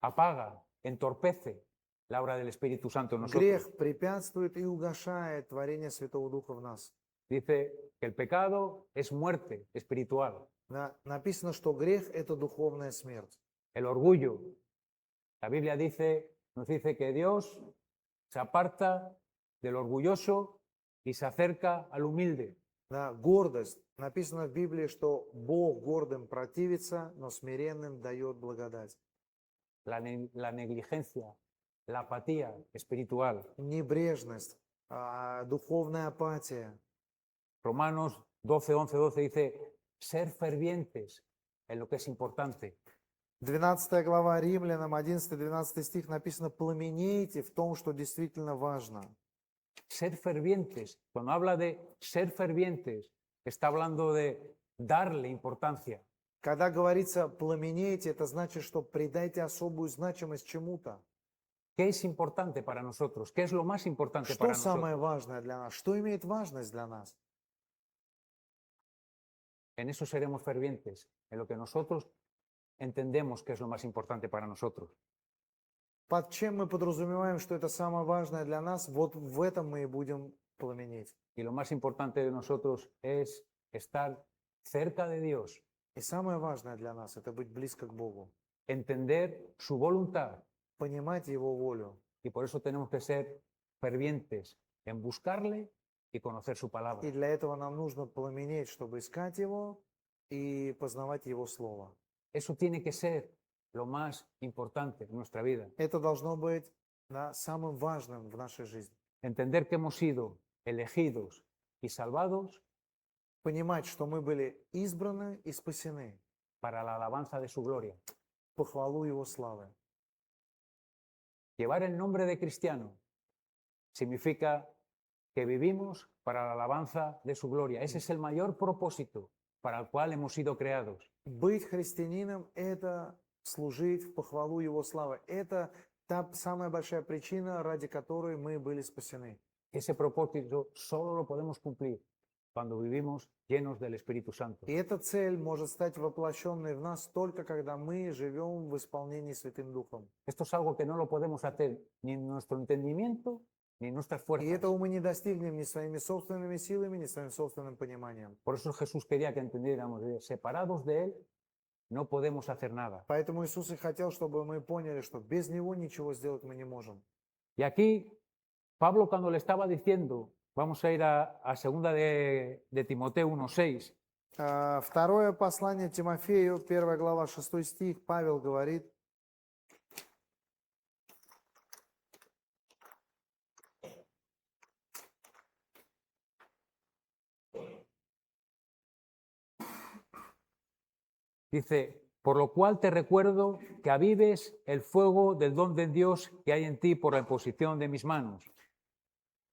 apaga, entorpece la obra del Espíritu Santo en nosotros. Грех препятствует и угошает творение Святого Духа в нас. Dice que el pecado es muerte espiritual. Написано, что грех – это духовная смерть. El orgullo. La Biblia nos dice que Dios se aparta del orgulloso y se acerca al humilde. Гордость. Написано в Библии, что Бог гордым противится, но смиренным дает благодать. La negligencia, la apatía espiritual. Небрежность, духовная апатия. Romanos 12:11-12 dice, ser fervientes en lo que es importante. 12 глава Римлянам, 11-12 стих написано, пламенейте в том, что действительно важно. Ser fervientes, cuando habla de ser fervientes, está hablando de darle importancia. Когда говорится пламенейте, это значит, что придайте особую значимость чему-то. ¿Qué es importante para nosotros? ¿Qué es lo más importante para Что nosotros? самое важное для нас? Что имеет важность для нас? en eso seremos fervientes, en lo que nosotros entendemos que es lo más importante para nosotros. Под чем мы подразумеваем, что это самое важное для нас, вот в этом мы и будем пламенеть. Y lo más importante de nosotros es estar cerca de Dios, И самое важное для нас– это быть близко к Богу, entender su voluntad. понимать Его волю. Y por eso tenemos que ser fervientes en buscarle y conocer su palabra. И для этого нам нужно пламенеть, чтобы искать Его и познавать Его Слово. Eso tiene que ser lo más importante en nuestra vida. Это должно быть самым важным в нашей жизни. Entender que hemos sido elegidos y salvados Понимать, что мы были избраны и спасены para la alabanza de su gloria. по хвалу Его славы. Llevar el nombre de cristiano significa que vivimos para la alabanza de su gloria. Ese es el mayor propósito para el cual hemos sido creados. Быть христианином– это служить в похвалу Его славы. Это та самая большая причина, ради которой мы были спасены. Ese propósito solo lo podemos cumplir cuando vivimos llenos del Espíritu Santo. И эта цель может стать воплощенной в нас только когда мы живем в исполнении Святым Духом. Esto es algo que no lo podemos hacer ni en nuestro entendimiento ni en nuestras И fuerzas. этого мы не достигнем ни своими собственными силами, ни своим собственным пониманием. Por eso Jesús quería que entendiéramos, separados de Él, no podemos hacer nada. Поэтому Иисус и хотел, чтобы мы поняли, что без Него ничего сделать мы не можем. Y aquí, Pablo cuando le estaba diciendo, vamos a ir a segunda de Timoteo 1:6, Второе послание Тимофею, 1 глава, 6 стих, Павел говорит: dice, por lo cual te recuerdo que avives el fuego del don de Dios que hay en ti por la imposición de mis manos.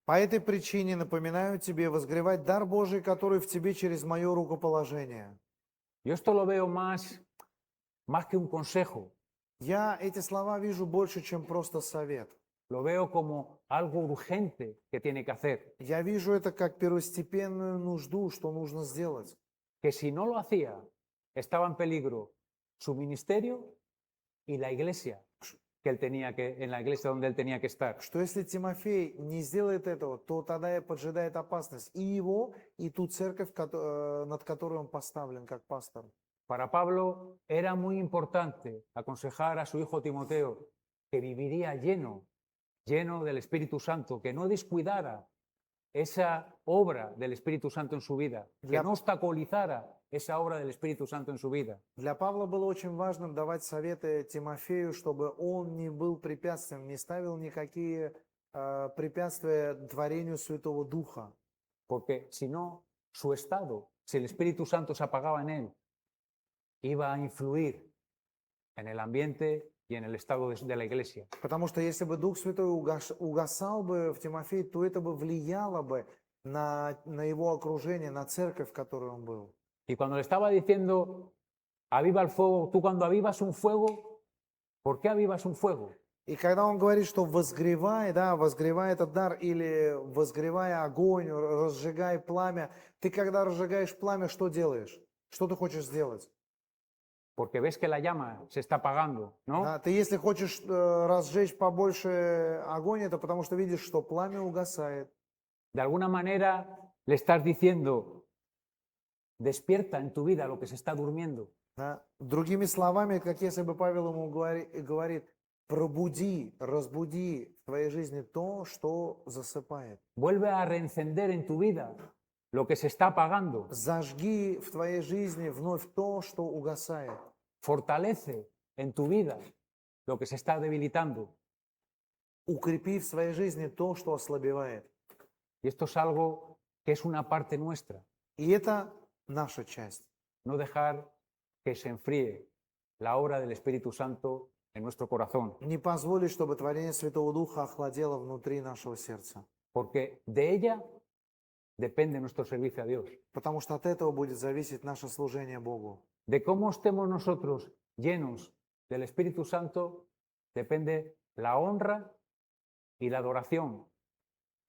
По этой причине напоминаю тебе возгревать дар Божий, который в тебе через мое рукоположение. Yo esto lo veo más que un consejo, Я эти слова вижу больше, чем просто совет. lo veo como algo urgente que tiene que hacer, Я вижу это как первостепенную нужду, что нужно сделать. que si no lo hacía, estaba en peligro su ministerio y la iglesia que él tenía que, en la iglesia donde él tenía que estar. Что если Тимофей не сделает этого, то тогда и поджидает опасность и его, и ту церковь, над которой он поставлен как пастор. Para Pablo era muy importante aconsejar a su hijo Timoteo que viviría lleno del Espíritu Santo, que no descuidara esa obra del Espíritu Santo en su vida, que no obstaculizara esa obra del Espíritu Santo en su vida. Для Павла было очень важным давать советы Тимофею, чтобы он не был препятствием, не ставил никакие препятствия творению Святого Духа. Porque si no, su estado, si el Espíritu Santo se apagaba en él, iba a influir en el ambiente y en el estado de la iglesia. Потому что если бы Дух Святой угасал бы в Тимофее, то это бы влияло бы на его окружение, на церковь, в которой он был. Y cuando le estaba diciendo, aviva el fuego, tú cuando avivas un fuego, ¿por qué avivas un fuego? И когда он говорит, что возгревай, да, возгревай этот дар, или возгревай огонь, разжигай пламя, ты когда разжигаешь пламя, что делаешь? Что ты хочешь сделать? Porque ves que la llama se está apagando, ¿no? Да, ты если хочешь разжечь побольше огонь, это потому что видишь, что пламя угасает. De alguna manera le estás diciendo, despierta en tu vida lo que se está durmiendo. Да. Другими словами, как если бы Павел ему говорит, пробуди, разбуди в твоей жизни то, что засыпает. Vuelve a reencender en tu vida lo que se está apagando. Зажги в твоей жизни вновь то, что угасает. Fortalece en tu vida lo que se está debilitando. Укрепи в своей жизни то, что ослабевает. Y esto es algo que es una parte nuestra. И это наша часть. No dejar que se enfríe la obra del Espíritu Santo en nuestro corazón. Не позволить, чтобы творение Святого Духа охладело внутри нашего сердца. Porque de ella depende nuestro servicio a Dios. Потому что от этого будет зависеть наше служение Богу. De cómo estemos nosotros llenos del Espíritu Santo depende la honra y la adoración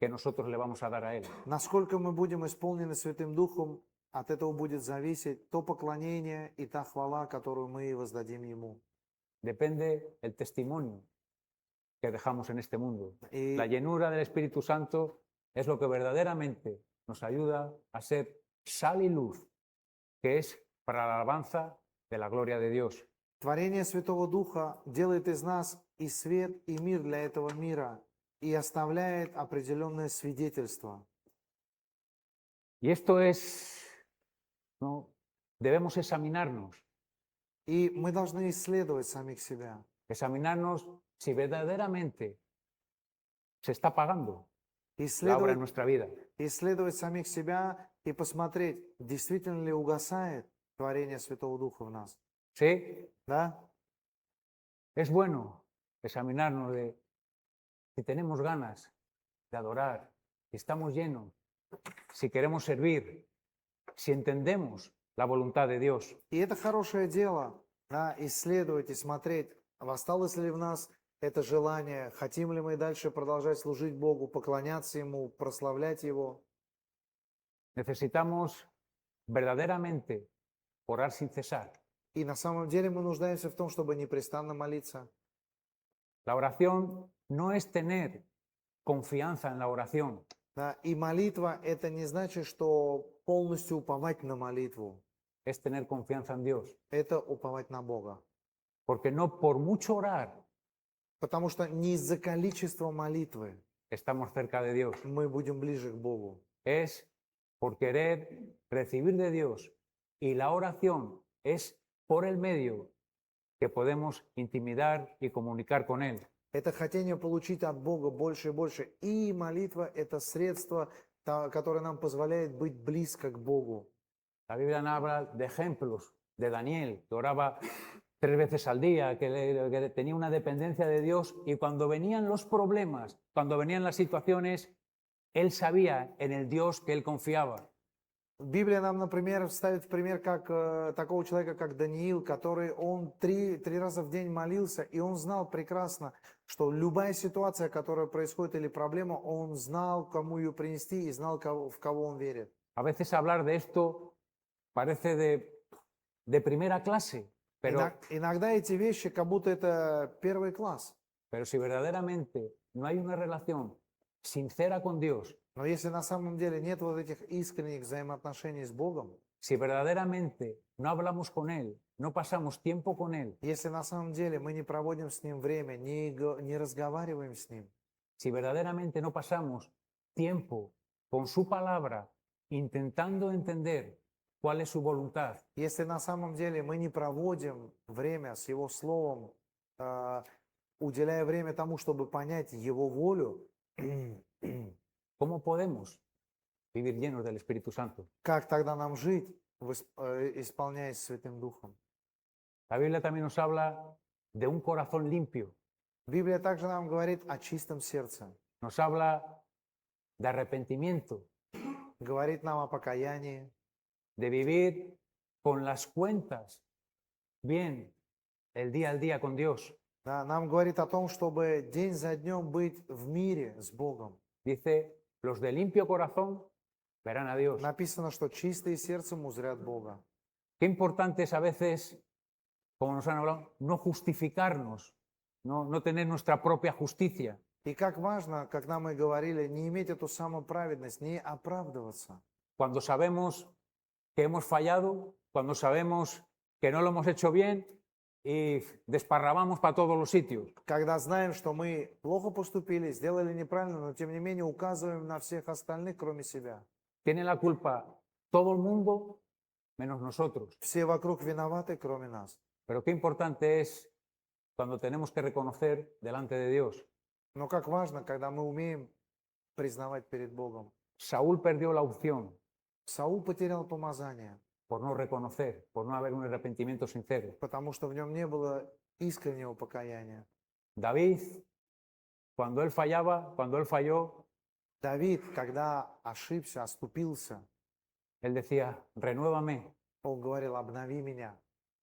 que nosotros le vamos a dar a Él. Насколько мы будем исполнены Святым Духом, от этого будет зависеть то поклонение и та хвала, которую мы воздадим Ему. Depende el testimonio que dejamos en este mundo. И La llenura del Espíritu Santo es lo que verdaderamente nos ayuda a ser sal y luz, que es para la alabanza de la gloria de Dios. творение Святого Духа делает из нас и свет, и мир для этого мира, и оставляет определенное свидетельство. Y esto es, ¿no? Debemos examinarnos, И мы должны исследовать самих себя, examinarnos si verdaderamente se está pagando la obra en исследовать, nuestra vida. исследовать самих себя и посмотреть, действительно ли угасает творение Святого Духа в нас. ¿Sí? Да? Es bueno examinarnos de si tenemos ganas de adorar, si estamos llenos, si queremos servir, si entendemos la voluntad de Dios. И это хорошее дело, да, исследовать и смотреть, осталось ли в нас это желание, хотим ли мы дальше продолжать служить Богу, поклоняться Ему, прославлять Его. Necesitamos verdaderamente orar sin cesar. И на самом деле мы нуждаемся в том, чтобы непрестанно молиться. La oración no es tener confianza en la oración, Да, и молитва – это не значит, что полностью уповать на молитву. es tener confianza en Dios. Это уповать на Бога. Porque no por mucho orar Потому что не из-за количества молитвы estamos cerca de Dios. мы будем ближе к Богу. Es por querer recibir de Dios. Y la oración es por el medio que podemos intimidar y comunicar con Él. Это хотение получить от Бога больше и больше. И молитва – это средство, которое нам позволяет быть близко к Богу. La Biblia nos habla de ejemplos de Daniel, que oraba 3 veces al día, que tenía una dependencia de Dios, y cuando venían los problemas, cuando venían las situaciones, él sabía en el Dios que él confiaba. Библия нам, например, ставит в пример как такого человека, как Даниил, который он три раза в день молился, и он знал прекрасно, что любая ситуация, которая происходит или проблема, он знал, кому ее принести и знал, в кого он верит. A veces hablar de esto parece de primera clase, Иногда эти вещи, как будто это первый класс. pero si verdaderamente no hay una relación sincera con Dios, Но если на самом деле нет вот этих искренних взаимоотношений с Богом, si verdaderamente no hablamos con Él, no pasamos tiempo con Él, если на самом деле мы не проводим с Ним время, не разговариваем с Ним, si verdaderamente no pasamos tiempo con su palabra intentando entender cuál es su voluntad, если на самом деле мы не проводим время с Его Словом, уделяя время тому, чтобы понять Его волю, ¿cómo podemos vivir llenos del Espíritu Santo? как тогда нам жить, исполняясь Святым Духом? La Biblia también nos habla de un corazón limpio, Библия также нам говорит о чистом сердце, nos habla de arrepentimiento, говорит нам о покаянии, de vivir con las cuentas bien el día al día con Dios. да, нам говорит о том, чтобы день за днем быть в мире с Богом. Dice, los de limpio corazón verán a Dios. Написано, что чистые сердцем узрят Бога. Qué importante es a veces, como nos han hablado, no justificarnos, no tener nuestra propia justicia. И как важно, как нам и говорили, не иметь эту самоправедность, не оправдываться. Cuando sabemos que hemos fallado, cuando sabemos que no lo hemos hecho bien y desparramamos para todos los sitios. Когда знаем, что мы плохо поступили, сделали неправильно, но тем не менее указываем на всех остальных, кроме себя. Tiene la culpa todo el mundo menos nosotros. Все вокруг виноваты, кроме нас. Pero qué importante es cuando tenemos que reconocer delante de Dios. Но как важно, когда мы умеем признавать перед Богом. Saúl perdió la unción Саул потерял помазание, por no reconocer, por no haber un arrepentimiento sincero. потому что в нем не было искреннего покаяния. David, cuando él fallaba, cuando él falló, Давид, когда ошибся, оступился, él decía, renuévame, он говорил: обнови меня,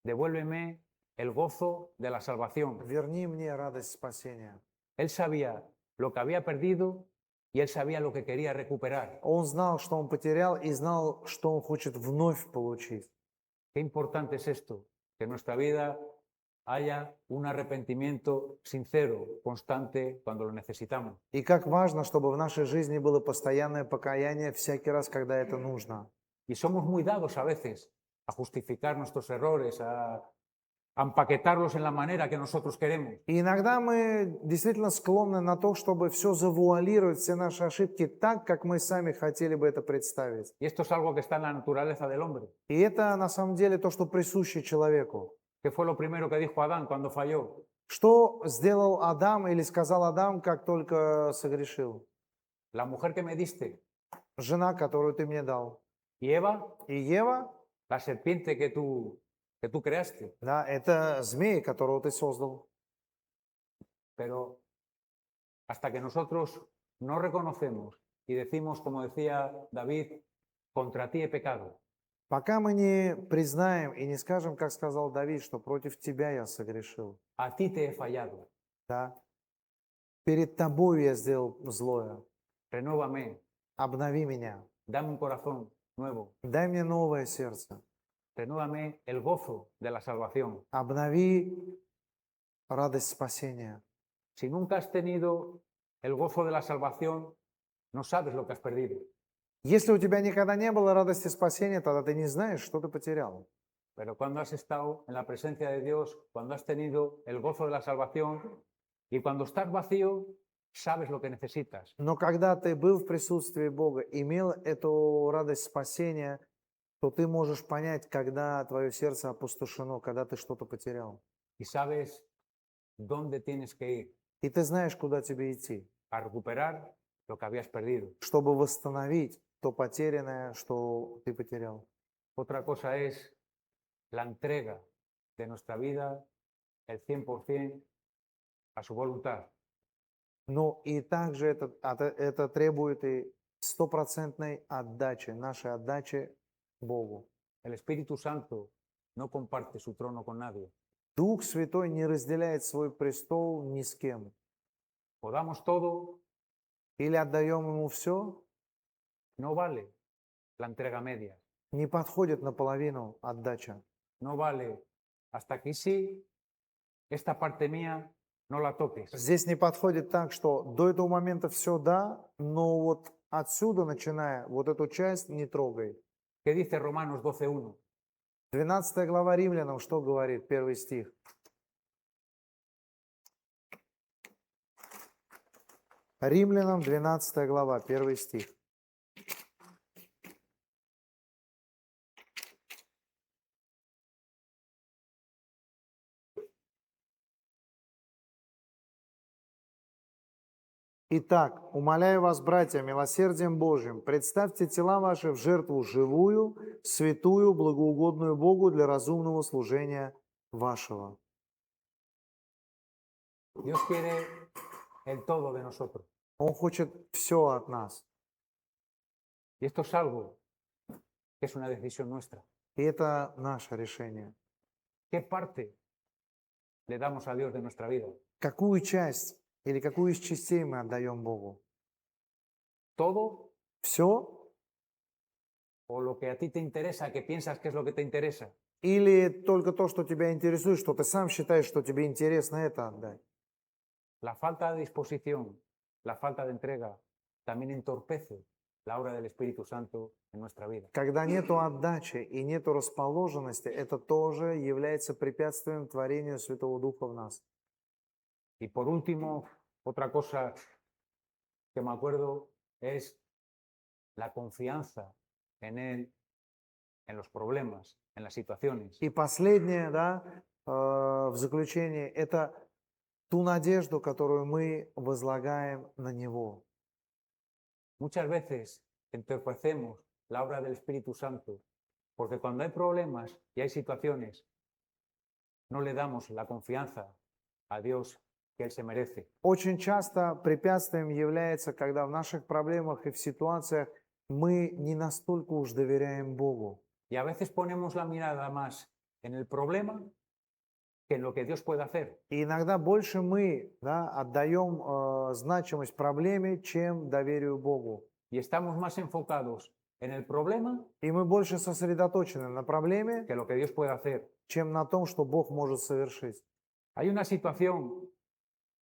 devuélveme el gozo de la salvación. верни мне радость спасения. Él sabía lo que había perdido y él sabía lo que quería recuperar. Он знал, что он потерял, и знал, что он хочет вновь получить. Qué importante es esto, que en nuestra vida haya un arrepentimiento sincero, constante, cuando lo necesitamos. И как важно, чтобы в нашей жизни было постоянное покаяние всякий раз, когда это нужно. Y somos muy dados a veces a justificar nuestros errores, a empaquetarlos en la manera que nosotros queremos. И иногда мы действительно склонны на то, чтобы все завуалировать, все наши ошибки так, как мы сами хотели бы это представить. Y esto es algo que está en la naturaleza del hombre. И это на самом деле то, что присуще человеку. ¿Qué fue lo primero que dijo Adán cuando falló? Что сделал Адам или сказал Адам, как только согрешил? La mujer que me diste. Жена, которую ты мне дал. Y Eva, И Ева, la serpiente que tú creaste. да, это змей, которого ты создал. Pero hasta que nosotros no reconocemos y decimos, como decía David, contra ti he pecado. Пока мы не признаем и не скажем, как сказал Давид, что против тебя я согрешил, A ti te he fallado. да, перед тобой я сделал злое, Renóvame. обнови меня, Dame un corazón nuevo. дай мне новое сердце, Renóvame el gozo de la salvación. обнови радость спасения. Si nunca has tenido el gozo de la salvación, no sabes lo que has perdido. Если у тебя никогда не было радости спасения, тогда ты не знаешь, что ты потерял. Pero cuando has estado en la presencia de Dios, cuando has tenido el gozo de la salvación y cuando estás vacío, sabes lo que necesitas. Но когда ты был в присутствии Бога, имел эту радость спасения, то ты можешь понять, когда твое сердце опустошено, когда ты что-то потерял. Y sabes dónde tienes que ir И ты знаешь, куда тебе идти, a recuperar lo que habías perdido. чтобы восстановить то потерянное, что ты потерял. Otra cosa es la entrega de nuestra vida, el 100% a su voluntad. Но и также это требует и стопроцентной отдачи, нашей отдачи Богу. El Espíritu Santo no comparte su trono con nadie. Дух Святой не разделяет свой престол ни с кем. O damos todo, Или отдаем Ему все, no vale la entrega media. не подходит наполовину отдача. No vale hasta aquí sí, esta parte mía no la toques. Здесь не подходит так, что до этого момента все да, но вот отсюда, начиная, вот эту часть не трогай. ¿Qué dice Romanos 12:1? 12 глава Римлянам что говорит? 1 стих. Римлянам 12 глава, 1 стих. Итак, умоляю вас, братья, милосердием Божьим, представьте тела ваши в жертву живую, святую, благоугодную Богу для разумного служения вашего. Dios quiere el todo de nosotros. Он хочет все от нас. Y esto es algo que es una decisión nuestra. И это наше решение. ¿Qué parte le damos a Dios de nuestra vida? Какую часть или какую из частей мы отдаем Богу? ¿Todo Все? o lo que a ti te interesa, que piensas que es lo que te interesa? Или только то, что тебя интересует, что ты сам считаешь, что тебе интересно, это отдай? La falta de disposición, la falta de entrega, también entorpece la obra del Espíritu Santo en nuestra vida. Когда нету отдачи и нету расположенности, это тоже является препятствием творению Святого Духа в нас. Y por último, otra cosa que me acuerdo es la confianza en Él, en los problemas, en las situaciones. И последнее, да, в заключение, это ту надежду, которую мы возлагаем на Него. Muchas veces entorpecemos la obra del Espíritu Santo porque cuando hay problemas y hay situaciones, no le damos la confianza a Dios que Él se merece. Очень часто препятствием является, когда в наших проблемах и в ситуациях мы не настолько уж доверяем Богу. Y a veces ponemos la mirada más en el problema que en lo que Dios puede hacer. И иногда больше мы, да, отдаем значимость проблеме, чем доверию Богу. Y estamos más enfocados en el problema И мы больше сосредоточены на проблеме, que lo que Dios puede hacer. чем на том, что Бог может совершить. Hay una situación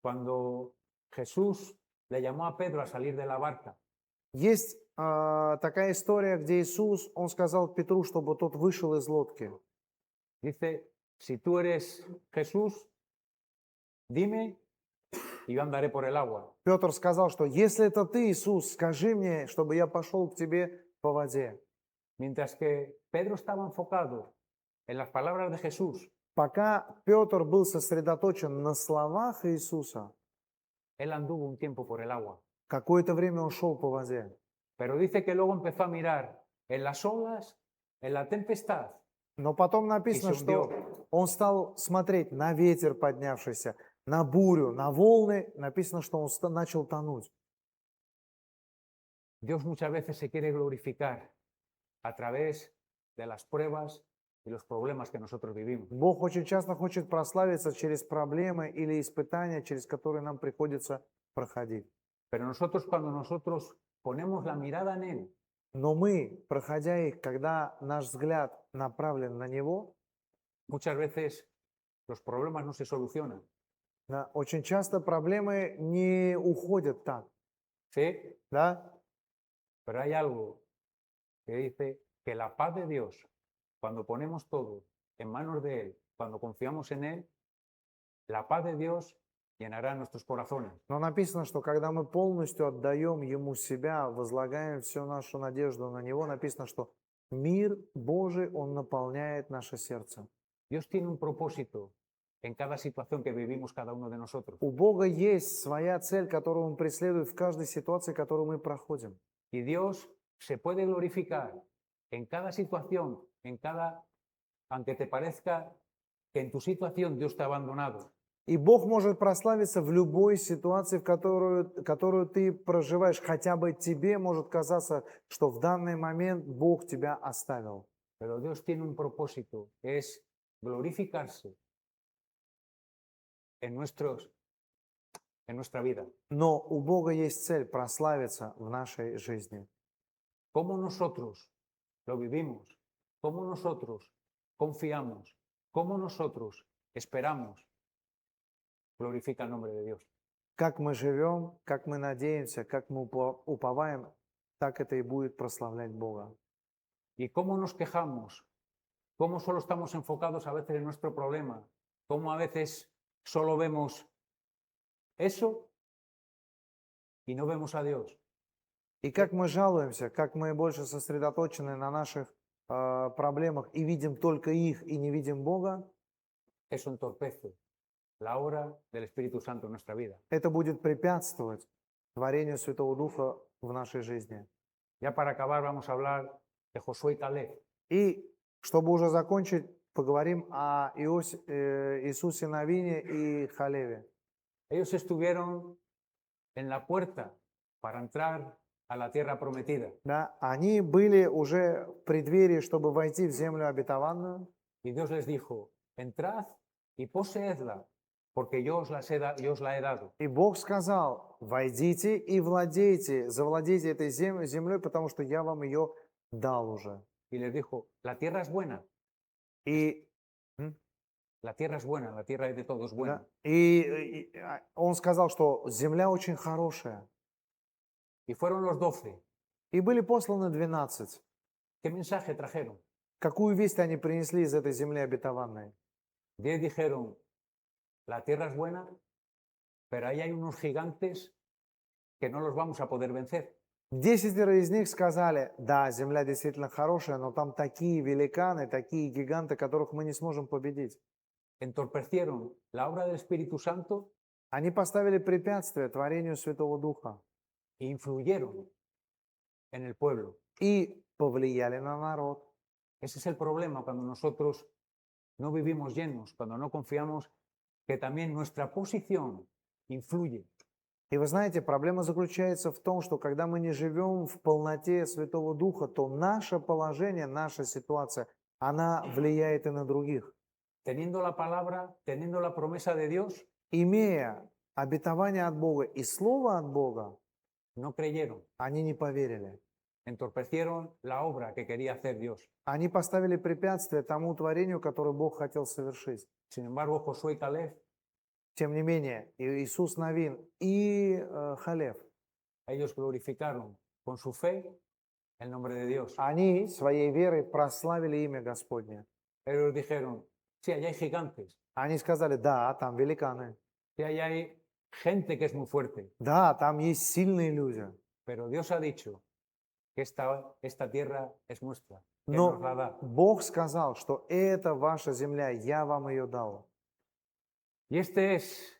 cuando Jesús le llamó a Pedro a salir de la barca. Есть такая история, где Иисус, Он сказал Петру, чтобы тот вышел из лодки. Dice, si tú eres Jesús, dime y yo andaré por el agua. Петр сказал, что если это ты, Иисус, скажи мне, чтобы я пошел к тебе по воде. Mientras que Pedro estaba enfocado en las palabras de Jesús, Пока Петр был сосредоточен на словах Иисуса, él anduvo un tiempo por el agua. какое-то время он шел по воде. Pero dice que luego empezó a mirar en las olas, en la tempestad, Но потом написано, И се унбил. что он стал смотреть на ветер поднявшийся, на бурю, на волны. Написано, что он начал тонуть. Dios muchas veces se quiere glorificar a través de las pruebas y los problemas que nosotros vivimos. Бог очень часто хочет прославиться через проблемы или испытания, через которые нам приходится проходить. Pero nosotros cuando nosotros ponemos la mirada en Él, Но мы, проходя их, когда наш взгляд направлен на Него, muchas veces los problemas no se solucionan. да, очень часто проблемы не уходят так. ¿Sí? Да? Pero hay algo que dice que la paz de Dios, cuando ponemos todo en manos de Él, cuando confiamos en Él, la paz de Dios llenará nuestros corazones. Но написано, что когда мы полностью отдаем Ему себя, возлагаем всю нашу надежду на Него, написано, что мир Божий, Он наполняет наше сердце. Dios tiene un propósito en cada situación que vivimos cada uno de nosotros. У Бога есть своя цель, которую Он преследует в каждой ситуации, которую мы проходим. Y Dios se puede glorificar en cada situación, aunque te parezca que en tu situación Dios te ha abandonado. И Бог может прославиться в любой ситуации, в которую ты проживаешь. Хотя бы тебе может казаться, что в данный момент Бог тебя оставил. Pero Dios tiene un propósito, que es glorificarse en nuestra vida. Но у Бога есть цель прославиться в нашей жизни. Cómo nosotros lo vivimos, cómo nosotros confiamos, cómo nosotros esperamos, glorifica el nombre de Dios. Как мы живем, как мы надеемся, как мы уповаем, так это и будет прославлять Бога. Y cómo nos quejamos, cómo solo estamos enfocados a veces en nuestro problema, cómo a veces solo vemos eso y no vemos a Dios. И как мы жалуемся, как мы больше сосредоточены на наших проблемах и видим только их, и не видим Бога, Eso entorpece la obra del Espíritu Santo en nuestra vida. это будет препятствовать творению Святого Духа в нашей жизни. Ya para acabar vamos a hablar de Josué y Caleb. И чтобы уже закончить, поговорим о Иисусе Навине и Халеве. Ellos estuvieron en la puerta para entrar a la tierra prometida. Да, они были уже в преддверии, чтобы войти в землю обетованную. Y Dios les dijo, entrad y poseedla, porque yo os la he dado. И Бог сказал, войдите и владейте, завладейте этой землей, потому что я вам ее дал уже. Y les dijo, la tierra es buena, И, la tierra es buena, la tierra de todos es buena. да, и он сказал, что земля очень хорошая. Y fueron los 12. И были посланы 12. ¿Qué mensaje trajeron? Какую весть они принесли из этой земли обетованной? 10 dijeron, la tierra es buena, pero ahí hay unos gigantes que no los vamos a poder vencer. 10 из них сказали, да, земля действительно хорошая, но там такие великаны, такие гиганты, которых мы не сможем победить. Entorpecieron la obra del Espíritu Santo Они поставили препятствие творению Святого Духа e influyeron en el pueblo. и повлияли на народ. Ese es el problema cuando nosotros no vivimos llenos, cuando no confiamos que también nuestra posición influye. И вы знаете, проблема заключается в том, что когда мы не живем в полноте Святого Духа, то наше положение, наша ситуация, она влияет и на других. teniendo la palabra, teniendo la promesa de Dios, имея обетование от Бога и слово от Бога, no creyeron, они не поверили. entorpecieron la obra que quería hacer Dios. Они поставили препятствие тому творению, которое Бог хотел совершить. Sin embargo, Josué y Caleb, Тем не менее, Иисус Навин и Халев, ellos glorificaron con su fe el nombre de Dios. они своей верой прославили имя Господне. Ellos dijeron, sí, allá hay gigantes, Они сказали, да, там великаны, sí, allá hay gente que es muy fuerte, да, там есть сильные люди. pero Dios ha dicho que esta tierra es nuestra, que nos la Но da. Бог сказал, что это ваша земля, я вам ее дал. Y este es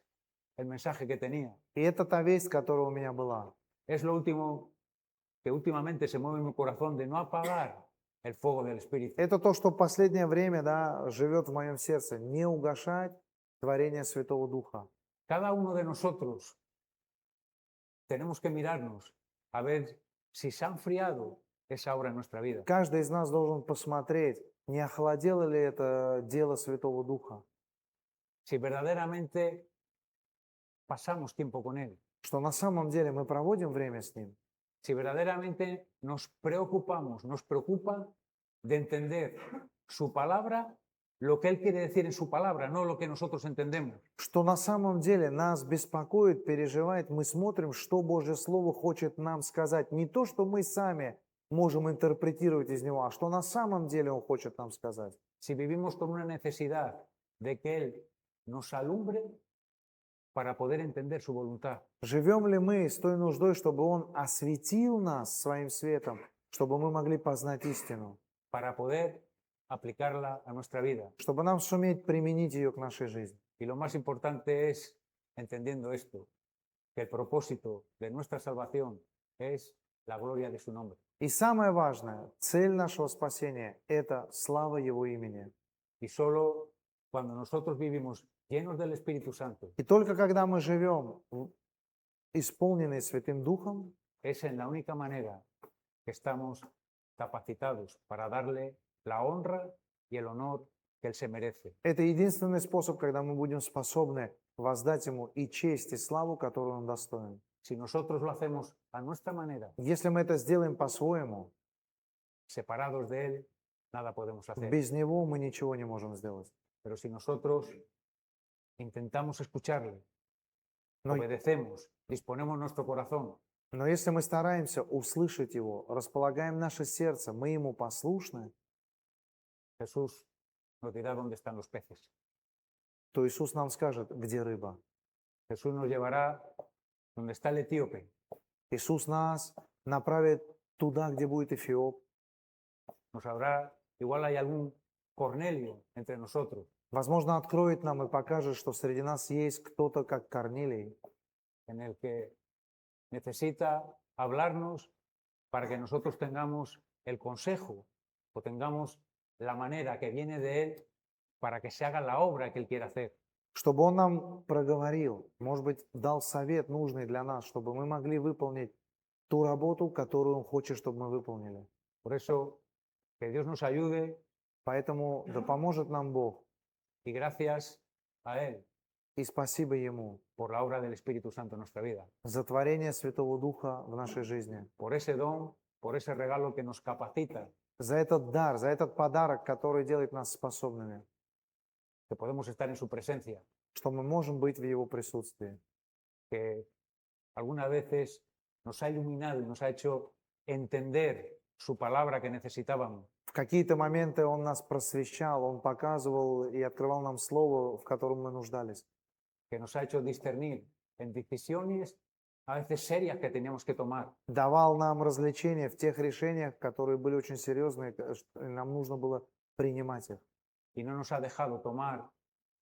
el mensaje que tenía. И это та весть, которая у меня была. Es lo último que últimamente se mueve en mi corazón de no apagar el fuego del Espíritu. Это то, что в последнее время, да, живет в моем сердце. Не угашать творение Святого Духа. Cada uno de nosotros tenemos que mirarnos a ver si se ha enfriado esa obra en nuestra vida. Каждый из нас должен посмотреть, не охладело ли это дело Святого Духа. Si verdaderamente pasamos tiempo con Él. Что на самом деле мы проводим время с Ним. Si verdaderamente nos preocupamos, nos preocupa de entender su palabra, lo que Él quiere decir en su palabra, no lo que nosotros entendemos. Что на самом деле нас беспокоит, переживает. Мы смотрим, что Божье Слово хочет нам сказать. Не то, что мы сами можем интерпретировать из него, а что на самом деле Он хочет нам сказать. Si vivimos con una necesidad de que Él nos alumbre para poder entender su voluntad. Живем ли мы с той нуждой, чтобы Он осветил нас своим светом, чтобы мы могли познать истину, para poder aplicarla a nuestra vida. чтобы нам суметь применить ее к нашей жизни. Y lo más importante es, entendiendo esto, que el propósito de nuestra salvación es la gloria de su nombre. И самое важное, цель нашего спасения – это слава Его имени. Y solo cuando nosotros vivimos llenos del Espíritu Santo, И только когда мы живем исполненные Святым Духом, es en la única manera que estamos capacitados para darle la honra y el honor que Él se merece. это единственный способ, когда мы будем способны воздать Ему и честь, и славу, которую Он достоин. Si nosotros lo hacemos a nuestra manera, Если мы это сделаем по-своему, separados de Él, nada podemos hacer. без Него мы ничего не можем сделать. Pero si nosotros intentamos escucharle, Но, obedecemos, disponemos nuestro corazón, но если мы стараемся услышать Его, располагаем наше сердце, мы Ему послушны, Jesús nos dirá dónde están los peces. то Иисус нам скажет, где рыба. Jesús nos llevará donde está el etíope. Иисус нас направит туда, где будет Эфиоп. Nos habrá, igual hay algún Cornelio entre nosotros, Возможно, откроет нам и покажет, что среди нас есть кто-то, как Корнилий, en el que necesita hablarnos para que nosotros tengamos el consejo o tengamos la manera que viene de Él para que se haga la obra que Él quiere hacer. чтобы Он нам проговорил, может быть, дал совет нужный для нас, чтобы мы могли выполнить ту работу, которую Он хочет, чтобы мы выполнили. Por eso, que Dios nos ayude Поэтому да поможет нам Бог, y gracias a Él и спасибо Ему por la obra del Espíritu Santo en nuestra vida, за творение Святого Духа в нашей жизни, por ese don, por ese regalo que nos capacita, за этот дар, за этот подарок, который делает нас способными, que podemos estar en su presencia, что мы можем быть в Его присутствии, que algunas veces nos ha iluminado y nos ha hecho entender su palabra que necesitábamos. В какие-то моменты Он нас просвещал, Он показывал и открывал нам Слово, в котором мы нуждались, Que nos ha hecho discernir en decisiones a veces serias que teníamos que tomar, давал нам развлечения в тех решениях, которые были очень серьезные, и нам нужно было принимать их. y no nos ha dejado tomar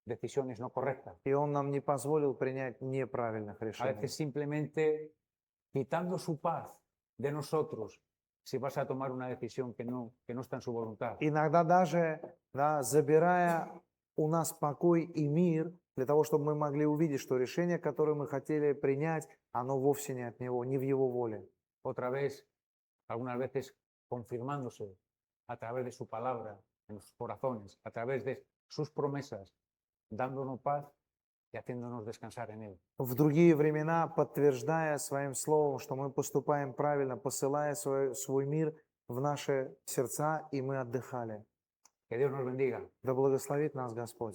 decisiones no correctas. И Он нам не позволил принять неправильных A решений. veces simplemente quitando su paz de nosotros si vas a tomar una decisión que no está en su voluntad. Иногда даже, да, забирая у нас покой и мир, для того, чтобы мы могли увидеть, что решение, которое мы хотели принять, оно вовсе не от Него, не в Его воле. Otra vez, algunas veces confirmándose a través de su palabra en nuestros corazones, a través de sus promesas, dándonos paz y haciéndonos descansar en Él. В другие времена, подтверждая своим словом, что мы поступаем правильно, посылая свой мир в наши сердца, и мы отдыхали. Que Dios nos bendiga. Да благословит нас Господь.